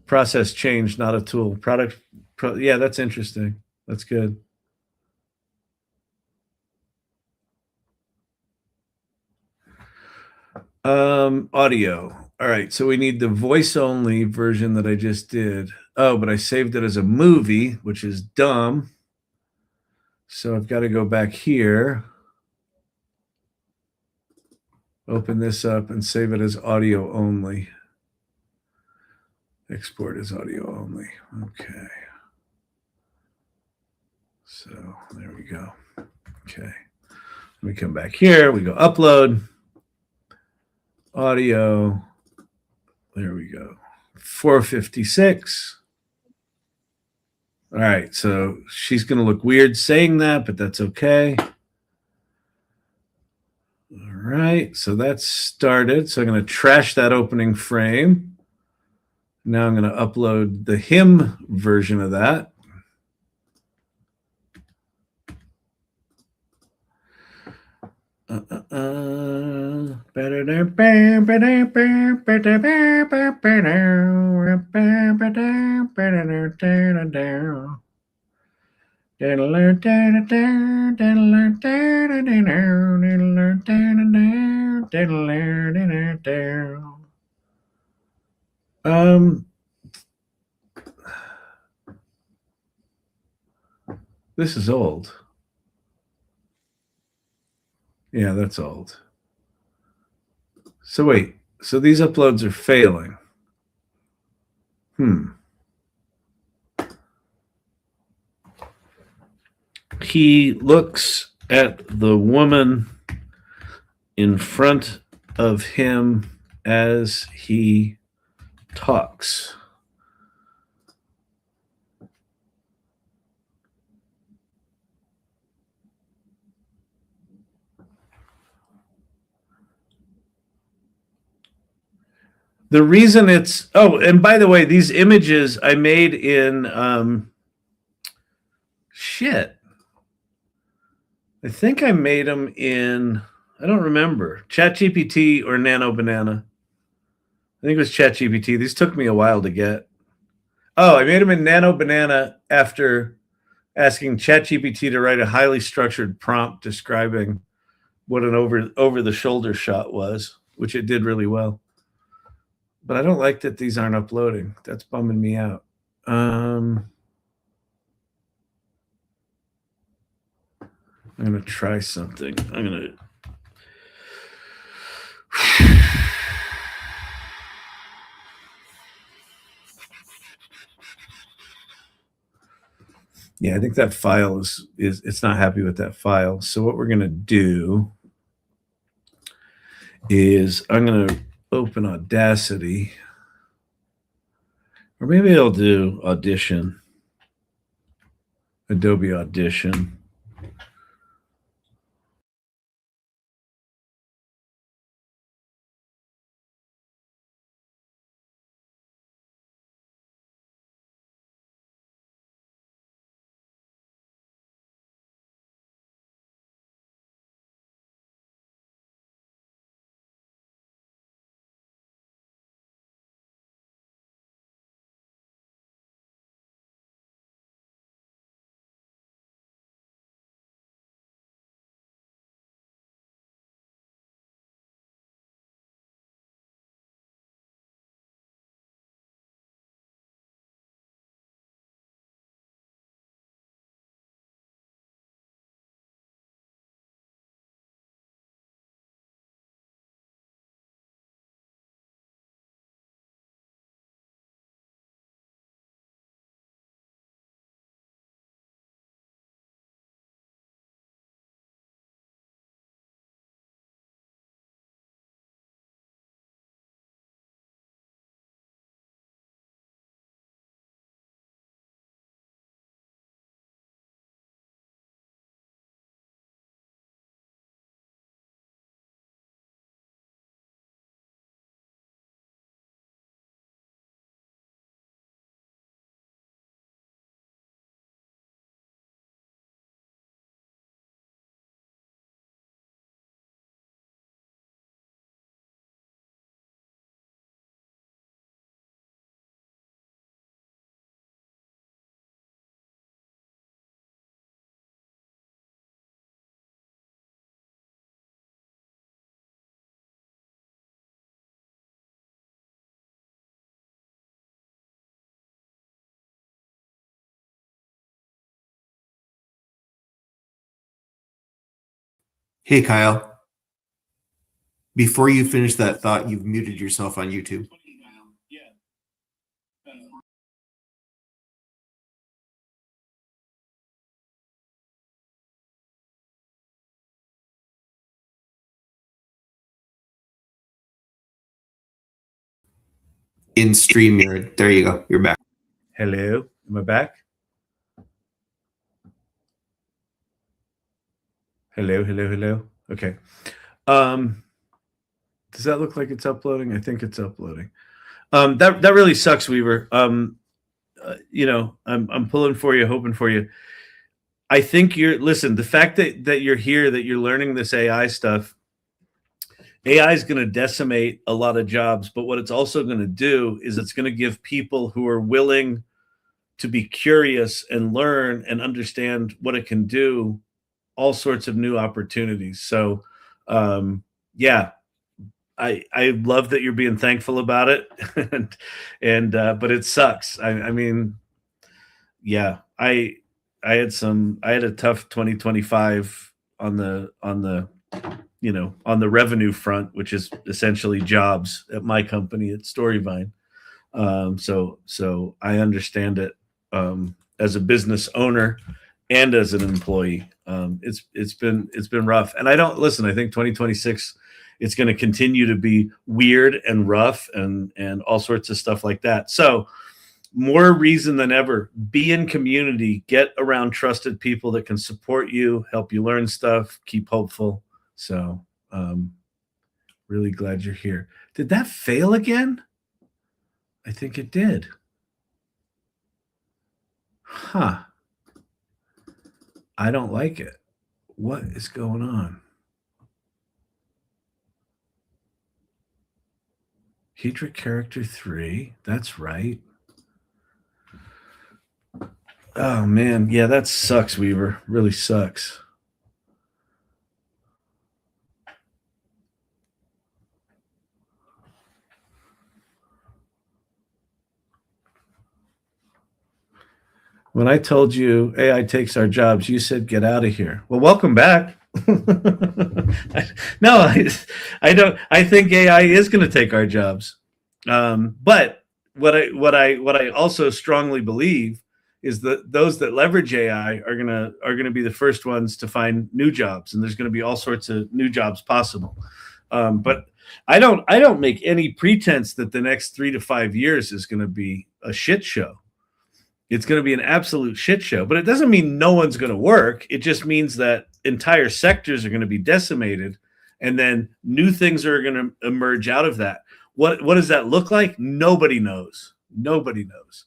Process change, not a tool. Yeah, that's interesting. That's good. Audio. All right, so we need the voice only version that I just did. Oh, but I saved it as a movie, which is dumb. So I've got to go back here, open this up, and save it as audio only. Export as audio only. Okay. So there we go. Okay. Let me come back here. We go upload. Audio. There we go. 456. All right. So she's going to look weird saying that, but that's okay. All right. So that's started. So I'm going to trash that opening frame. Now I'm going to upload the him version of that. This is old. Yeah, that's old. So wait, so these uploads are failing. He looks at the woman in front of him as he talks. The reason it's, oh, and by the way, these images I made in shit. I think I made them in, I don't remember, ChatGPT or Nano Banana. I think it was ChatGPT. These took me a while to get. Oh, I made them in Nano Banana after asking ChatGPT to write a highly structured prompt describing what an over the shoulder shot was, which it did really well. But I don't like that these aren't uploading. That's bumming me out. I'm gonna try something. I'm gonna. Yeah, I think that file is it's not happy with that file. So what we're gonna do is I'm gonna open Audacity, or maybe I'll do Audition, Adobe Audition. Hey, Kyle. Before you finish that thought, you've muted yourself on YouTube. In StreamYard. There you go. You're back. Hello, am I back? Hello. Okay. Does that look like it's uploading? I think it's uploading. That really sucks, Weaver. You know, I'm pulling for you, hoping for you. I think listen, the fact that you're here, that you're learning this AI stuff, AI is going to decimate a lot of jobs, but what it's also going to do is it's going to give people who are willing to be curious and learn and understand what it can do all sorts of new opportunities. So, yeah, I love that you're being thankful about it, and but it sucks. I mean, yeah, I had a tough 2025 on the you know, on the revenue front, which is essentially jobs at my company at Storyvine. So I understand it as a business owner and as an employee. It's been rough, and I don't listen. I think 2026 it's going to continue to be weird and rough and all sorts of stuff like that. So more reason than ever, be in community, get around trusted people that can support you, help you learn stuff, keep hopeful. So really glad you're here. Did that fail again? I think it did. Huh. I don't like it. What is going on? Hedrick character 3. That's right. Oh, man. Yeah, that sucks, Weaver. Really sucks. When I told you AI takes our jobs, you said, get out of here. Well, welcome back. No, I don't. I think AI is going to take our jobs. But what I also strongly believe is that those that leverage AI are gonna be the first ones to find new jobs, and there's going to be all sorts of new jobs possible. But I don't make any pretense that the next 3 to 5 years is going to be a shit show. It's going to be an absolute shit show, but it doesn't mean no one's going to work. It just means that entire sectors are going to be decimated, and then new things are going to emerge out of that. What does that look like? Nobody knows. Nobody knows.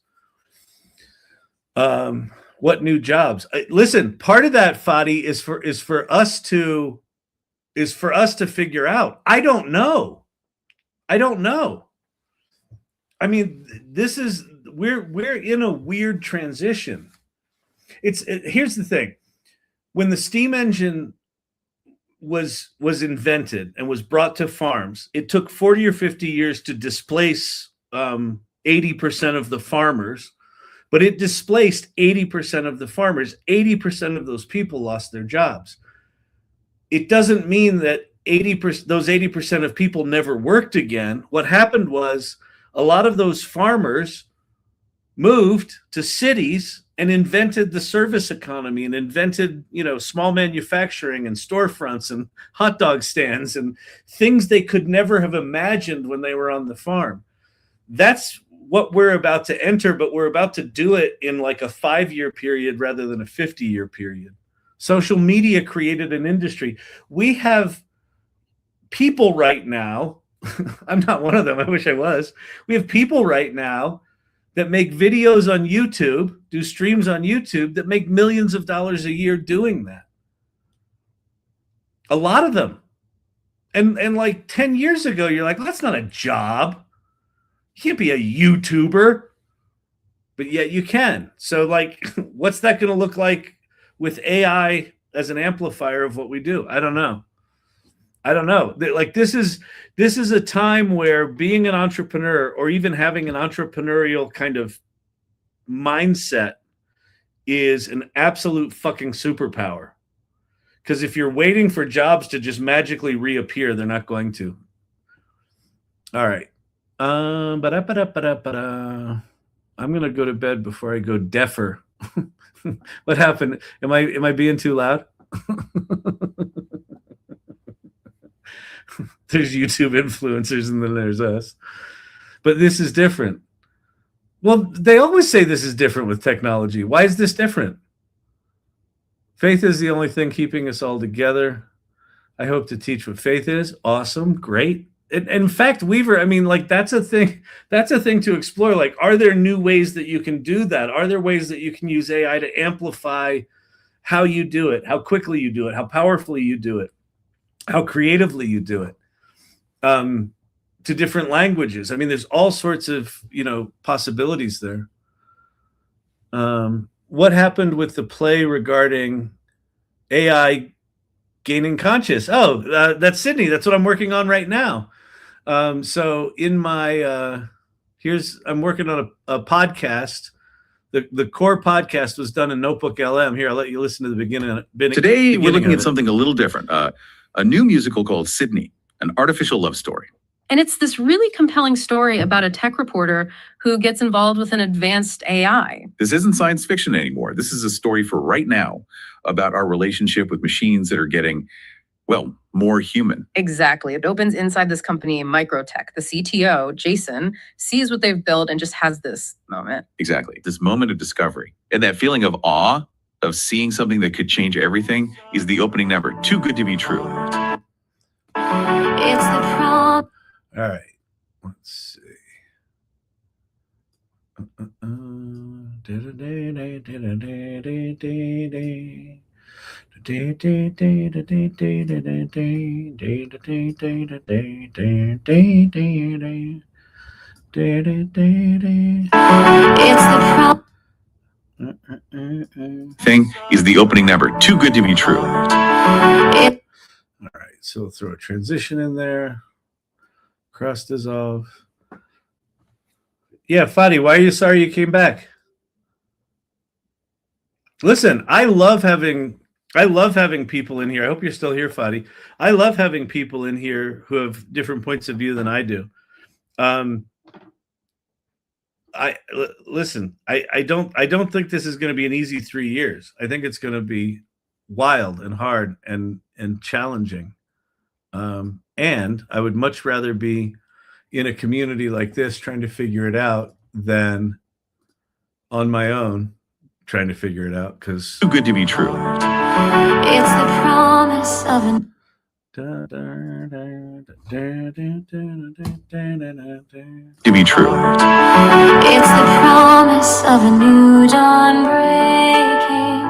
What new jobs? Listen, part of that, Fadi, is for us to figure out. I don't know. I mean, we're in a weird transition. Here's the thing. When the steam engine was invented and was brought to farms, it took 40 or 50 years to displace 80% of the farmers, but it displaced 80% of the farmers. 80% of those people lost their jobs. It doesn't mean that those 80% of people never worked again. What happened was a lot of those farmers moved to cities and invented the service economy and invented, small manufacturing and storefronts and hot dog stands and things they could never have imagined when they were on the farm. That's what we're about to enter, but we're about to do it in like a 5-year period rather than a 50-year period. Social media created an industry. We have people right now, I'm not one of them, I wish I was. We have people right now that make videos on YouTube, do streams on YouTube that make millions of dollars a year doing that. A lot of them. And like 10 years ago, you're like, well, that's not a job. You can't be a YouTuber. But yet you can. So like, what's that going to look like with AI as an amplifier of what we do? I don't know. Like this is a time where being an entrepreneur or even having an entrepreneurial kind of mindset is an absolute fucking superpower. Because if you're waiting for jobs to just magically reappear, they're not going to. All right. I'm gonna go to bed before I go deafer. What happened? Am I being too loud? There's YouTube influencers and then there's us. But this is different. Well, they always say this is different with technology. Why is this different? Faith is the only thing keeping us all together. I hope to teach what faith is. Awesome. Great. In fact, Weaver, I mean, like that's a thing to explore. Like, are there new ways that you can do that? Are there ways that you can use AI to amplify how you do it, how quickly you do it, how powerfully you do it, how creatively you do it? To different languages. I mean, there's all sorts of, possibilities there. What happened with the play regarding AI gaining conscious? Oh, that's Sydney. That's what I'm working on right now. So in my, I'm working on a podcast. The core podcast was done in Notebook LM. Here, I'll let you listen to the beginning. Today, we're looking at something a little different. A new musical called Sydney, an artificial love story. And it's this really compelling story about a tech reporter who gets involved with an advanced AI. This isn't science fiction anymore. This is a story for right now about our relationship with machines that are getting, well, more human. Exactly. It opens inside this company, Microtech. The CTO, Jason, sees what they've built and just has this moment. Exactly. This moment of discovery. And that feeling of awe of seeing something that could change everything is the opening number. Too good to be true. It's the problem. All right. Let's see. It's the problem. Thing is the opening number. Too good to be true. All right, so we'll throw a transition in there. Cross dissolve. Yeah, Fadi, why are you sorry you came back? Listen, I love having people in here. I hope you're still here, Fadi. I love having people in here who have different points of view than I do. Listen. I don't think this is going to be an easy 3 years. I think it's going to be wild and hard and challenging. And I would much rather be in a community like this trying to figure it out than on my own trying to figure it out, because Too good to be true. It's the promise of an To be true. It's the promise of a new dawn breaking,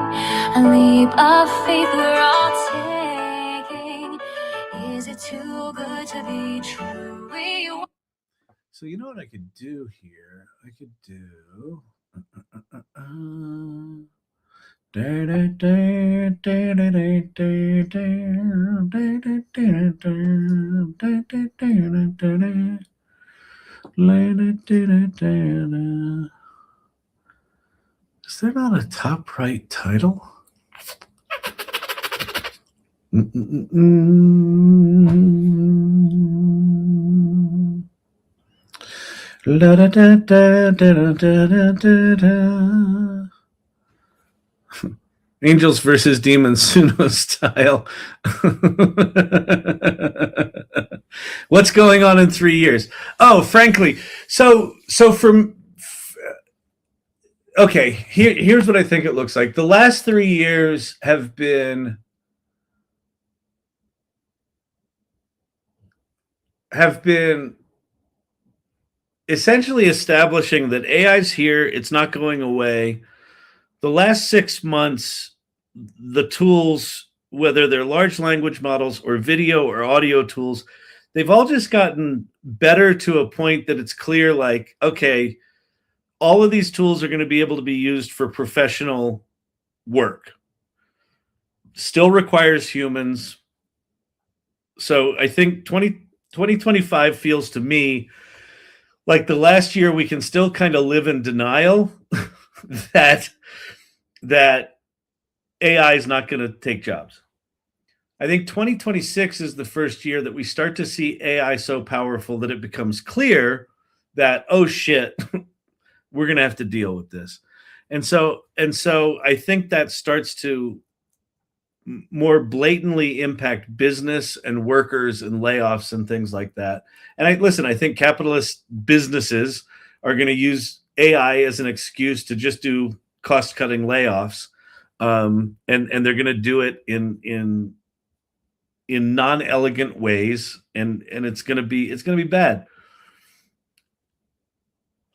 a leap of faith we're all taking. Is it too good to be true? So you know what I could do here? I could do Is there not a top right title? Angels versus Demons, Suno style. What's going on in 3 years? Oh, frankly, so from okay, here's what I think it looks like. The last 3 years have been essentially establishing that AI's here, it's not going away. The last 6 months, the tools, whether they're large language models or video or audio tools, they've all just gotten better to a point that it's clear, like, okay, all of these tools are going to be able to be used for professional work. Still requires humans. So I think 2025 feels to me like the last year we can still kind of live in denial that AI is not going to take jobs. I think 2026 is the first year that we start to see AI so powerful that it becomes clear that, oh shit, we're going to have to deal with this. And so I think that starts to more blatantly impact business and workers and layoffs and things like that. And I think capitalist businesses are going to use AI as an excuse to just do cost-cutting layoffs. And they're going to do it in non-elegant ways, and it's going to be bad.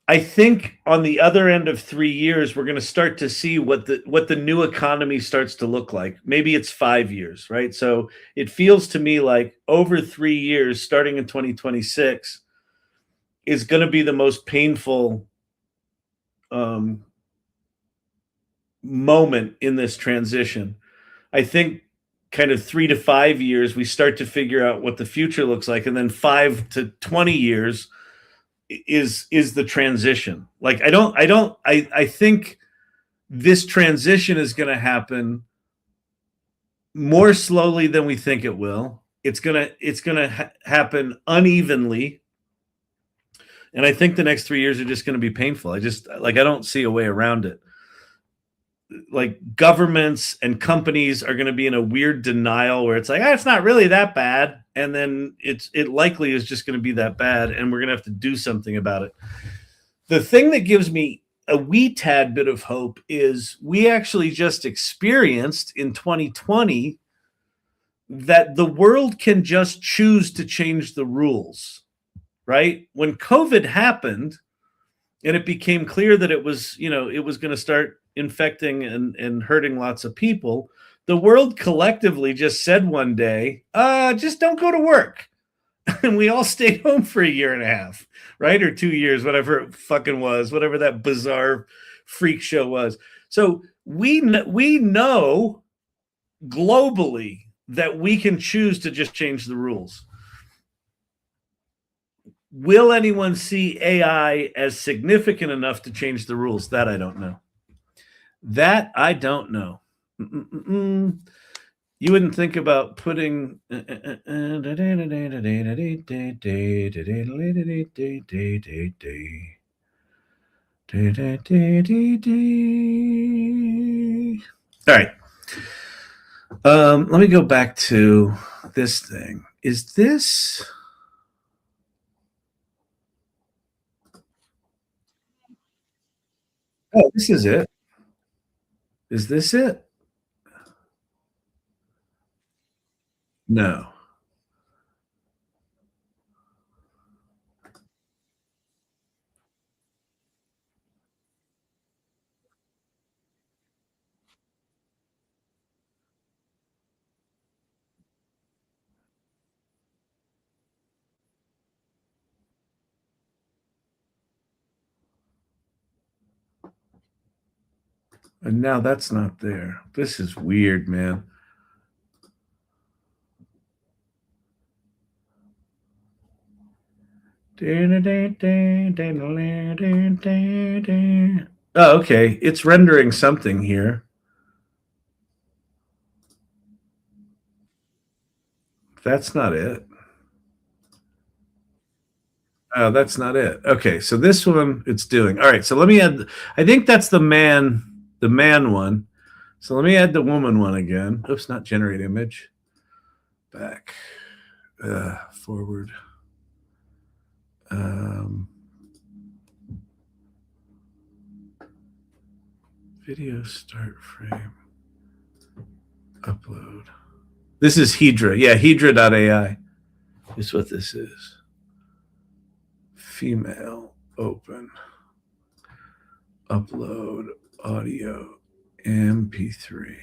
I think on the other end of 3 years, we're going to start to see what the new economy starts to look like. Maybe it's 5 years, right? So it feels to me like over 3 years, starting in 2026, is going to be the most painful moment in this transition. I think kind of 3 to 5 years, we start to figure out what the future looks like, and then 5 to 20 years is the transition. Like I think this transition is going to happen more slowly than we think it will. It's going to happen unevenly, and I think the next 3 years are just going to be painful. I don't see a way around it. Like governments and companies are going to be in a weird denial where it's like, it's not really that bad. And then it likely is just going to be that bad. And we're going to have to do something about it. The thing that gives me a wee tad bit of hope is we actually just experienced in 2020 that the world can just choose to change the rules, right? When COVID happened, and it became clear that it was, it was going to start infecting and hurting lots of people, the world collectively just said one day, just don't go to work. And we all stayed home for a year and a half, right? Or 2 years, whatever it fucking was, whatever that bizarre freak show was. So we know globally that we can choose to just change the rules. Will anyone see AI as significant enough to change the rules? That I don't know. That I don't know. You wouldn't think about putting all right. Let me go back to this thing. Is this? Oh, this is it. Is this it? No. And now that's not there. This is weird, man. Oh, okay. It's rendering something here. That's not it. Oh, that's not it. Okay, so this one it's doing. All right, so let me add. I think that's the man one. So let me add the woman one again. Oops, not generate image. Back, forward. Video start frame. Upload. This is Hydra. Yeah, Hydra.ai is what this is. Female, open. Upload audio, MP3.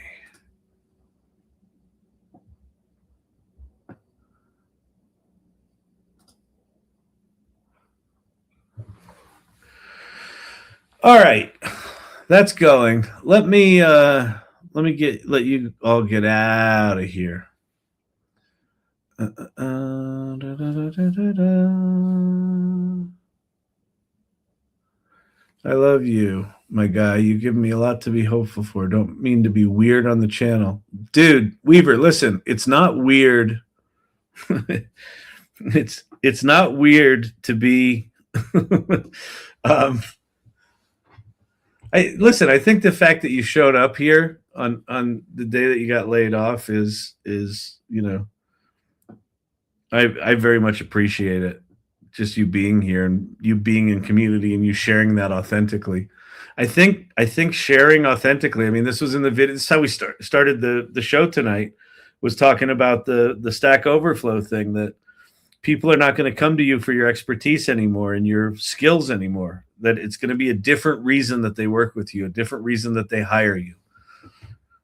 All right, that's going. Let me let you all get out of here. I love you, my guy. You give me a lot to be hopeful for. Don't mean to be weird on the channel. Dude, Weaver, listen, it's not weird. it's not weird to be I think the fact that you showed up here on the day that you got laid off is I very much appreciate it. Just you being here and you being in community and you sharing that authentically. I think sharing authentically. I mean, this was in the video. This is how we started the show tonight. Was talking about the Stack Overflow thing, that people are not going to come to you for your expertise anymore and your skills anymore. That it's going to be a different reason that they work with you, a different reason that they hire you.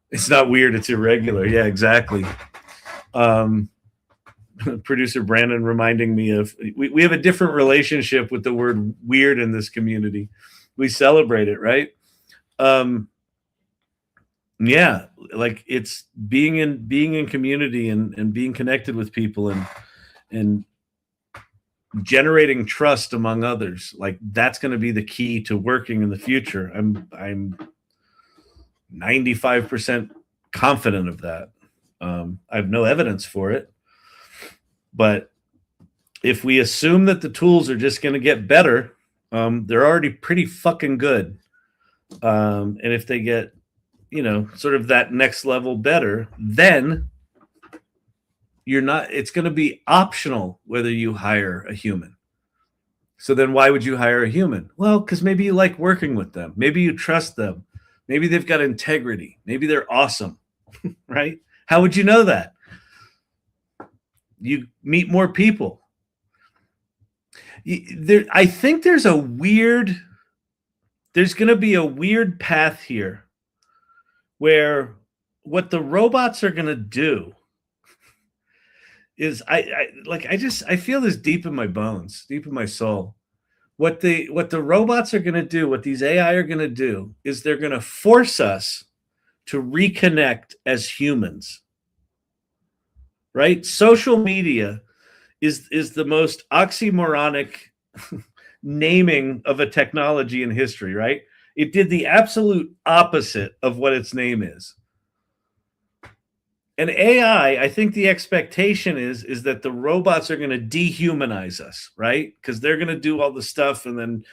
It's not weird. It's irregular. Yeah, exactly. Producer Brandon reminding me of we have a different relationship with the word weird in this community. We celebrate it, right? Yeah, like it's being in community and being connected with people and generating trust among others. Like that's going to be the key to working in the future. I'm 95% confident of that. I have no evidence for it. But if we assume that the tools are just going to get better, they're already pretty fucking good. And if they get, sort of that next level better, then it's going to be optional whether you hire a human. So then why would you hire a human? Well, because maybe you like working with them. Maybe you trust them. Maybe they've got integrity. Maybe they're awesome, right? How would you know that? You meet more people. I think there's a weird there's going to be a weird path here where what the robots are going to do is I feel this deep in my bones, deep in my soul. What the robots are going to do, what these AI are going to do, is they're going to force us to reconnect as humans. Right? Social media is the most oxymoronic naming of a technology in history, right? It did the absolute opposite of what its name is. And AI, I think the expectation is that the robots are going to dehumanize us, right? Because they're going to do all the stuff, and then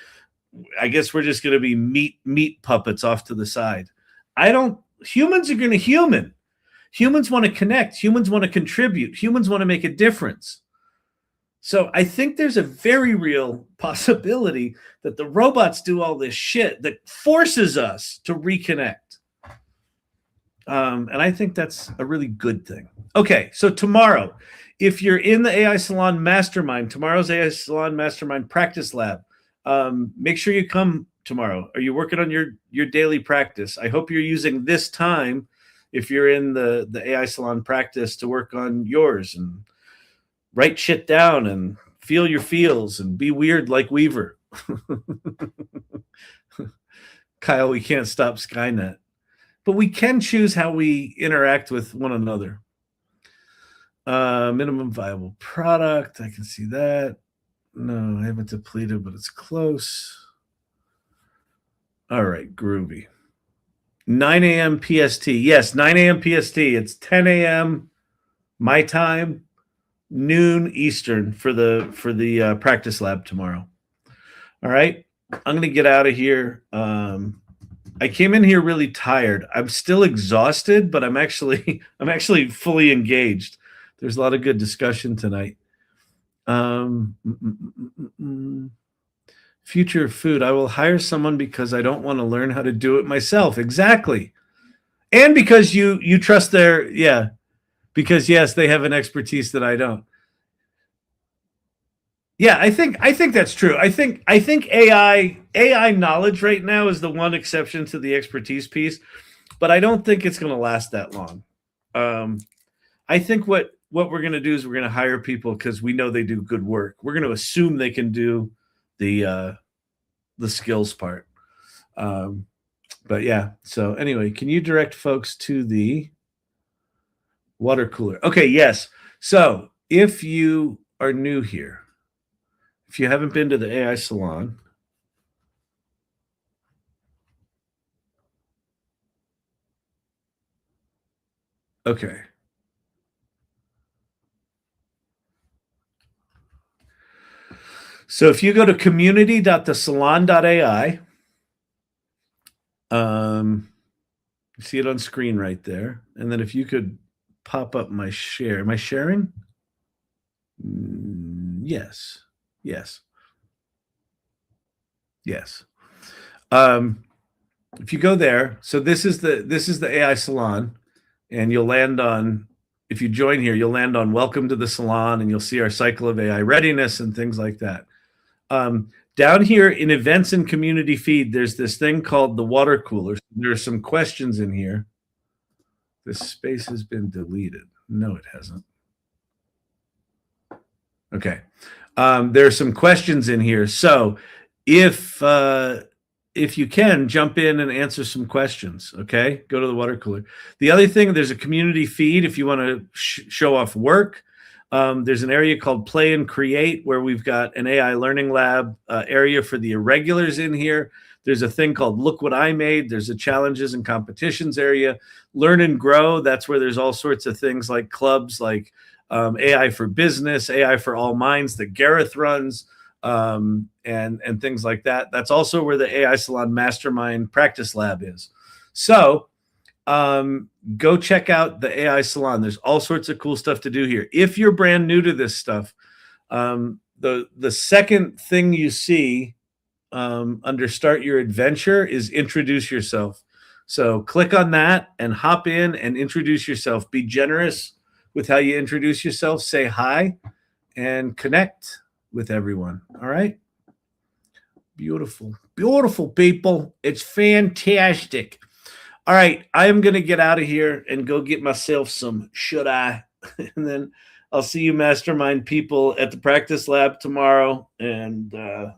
I guess we're just going to be meat puppets off to the side. Humans are going to human. Humans want to connect. Humans want to contribute. Humans want to make a difference. So I think there's a very real possibility that the robots do all this shit that forces us to reconnect. And I think that's a really good thing. Okay, so tomorrow, if you're in the AI Salon Mastermind, tomorrow's AI Salon Mastermind Practice Lab, make sure you come tomorrow. Are you working on your daily practice? I hope you're using this time, if you're in the AI Salon practice, to work on yours and write shit down and feel your feels and be weird like Weaver. Kyle, we can't stop Skynet, but we can choose how we interact with one another. Minimum viable product, I can see that. No, I haven't depleted, but it's close. All right, groovy. 9 a.m. PST. Yes, 9 a.m. PST. It's 10 a.m. my time, noon Eastern for the practice lab tomorrow. All right, I'm gonna get out of here. I came in here really tired. I'm still exhausted, but I'm actually fully engaged. There's a lot of good discussion tonight. Future of food. I will hire someone because I don't want to learn how to do it myself. Exactly. And because you trust because yes, they have an expertise that I don't. Yeah, I think that's true. I think AI knowledge right now is the one exception to the expertise piece, but I don't think it's going to last that long. I think what we're going to do is we're going to hire people because we know they do good work. We're going to assume they can do the skills part. But yeah, so anyway, can you direct folks to the water cooler? Okay, yes. So if you are new here, if you haven't been to the AI Salon, okay. So if you go to community.thesalon.ai, you see it on screen right there. And then if you could pop up my share. Am I sharing? Yes. Yes. Yes. If you go there, so this is the AI Salon, and you'll land on, if you join here, you'll land on Welcome to the Salon, and you'll see our cycle of AI readiness and things like that. Down here in events and community feed, there's this thing called the water cooler. There are some questions in here. This space has been deleted. No, it hasn't. Okay. There are some questions in here. So if you can, jump in and answer some questions, okay? Go to the water cooler. The other thing, there's a community feed if you want to show off work. There's an area called Play and Create where we've got an AI Learning Lab area for the irregulars in here. There's a thing called Look What I Made. There's a challenges and competitions area. Learn and Grow, that's where there's all sorts of things like clubs like AI for Business, AI for All Minds that Gareth runs, and things like that. That's also where the AI Salon Mastermind Practice Lab is. So go check out the AI Salon. There's all sorts of cool stuff to do here. If you're brand new to this stuff, the second thing you see under Start Your Adventure is Introduce Yourself. So click on that and hop in and introduce yourself. Be generous with how you introduce yourself. Say hi and connect with everyone. All right. Beautiful, beautiful, people. It's fantastic. All right, I am going to get out of here and go get myself some should I, and then I'll see you mastermind people at the practice lab tomorrow, and for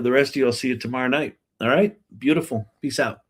the rest of you, I'll see you tomorrow night. All right, beautiful. Peace out.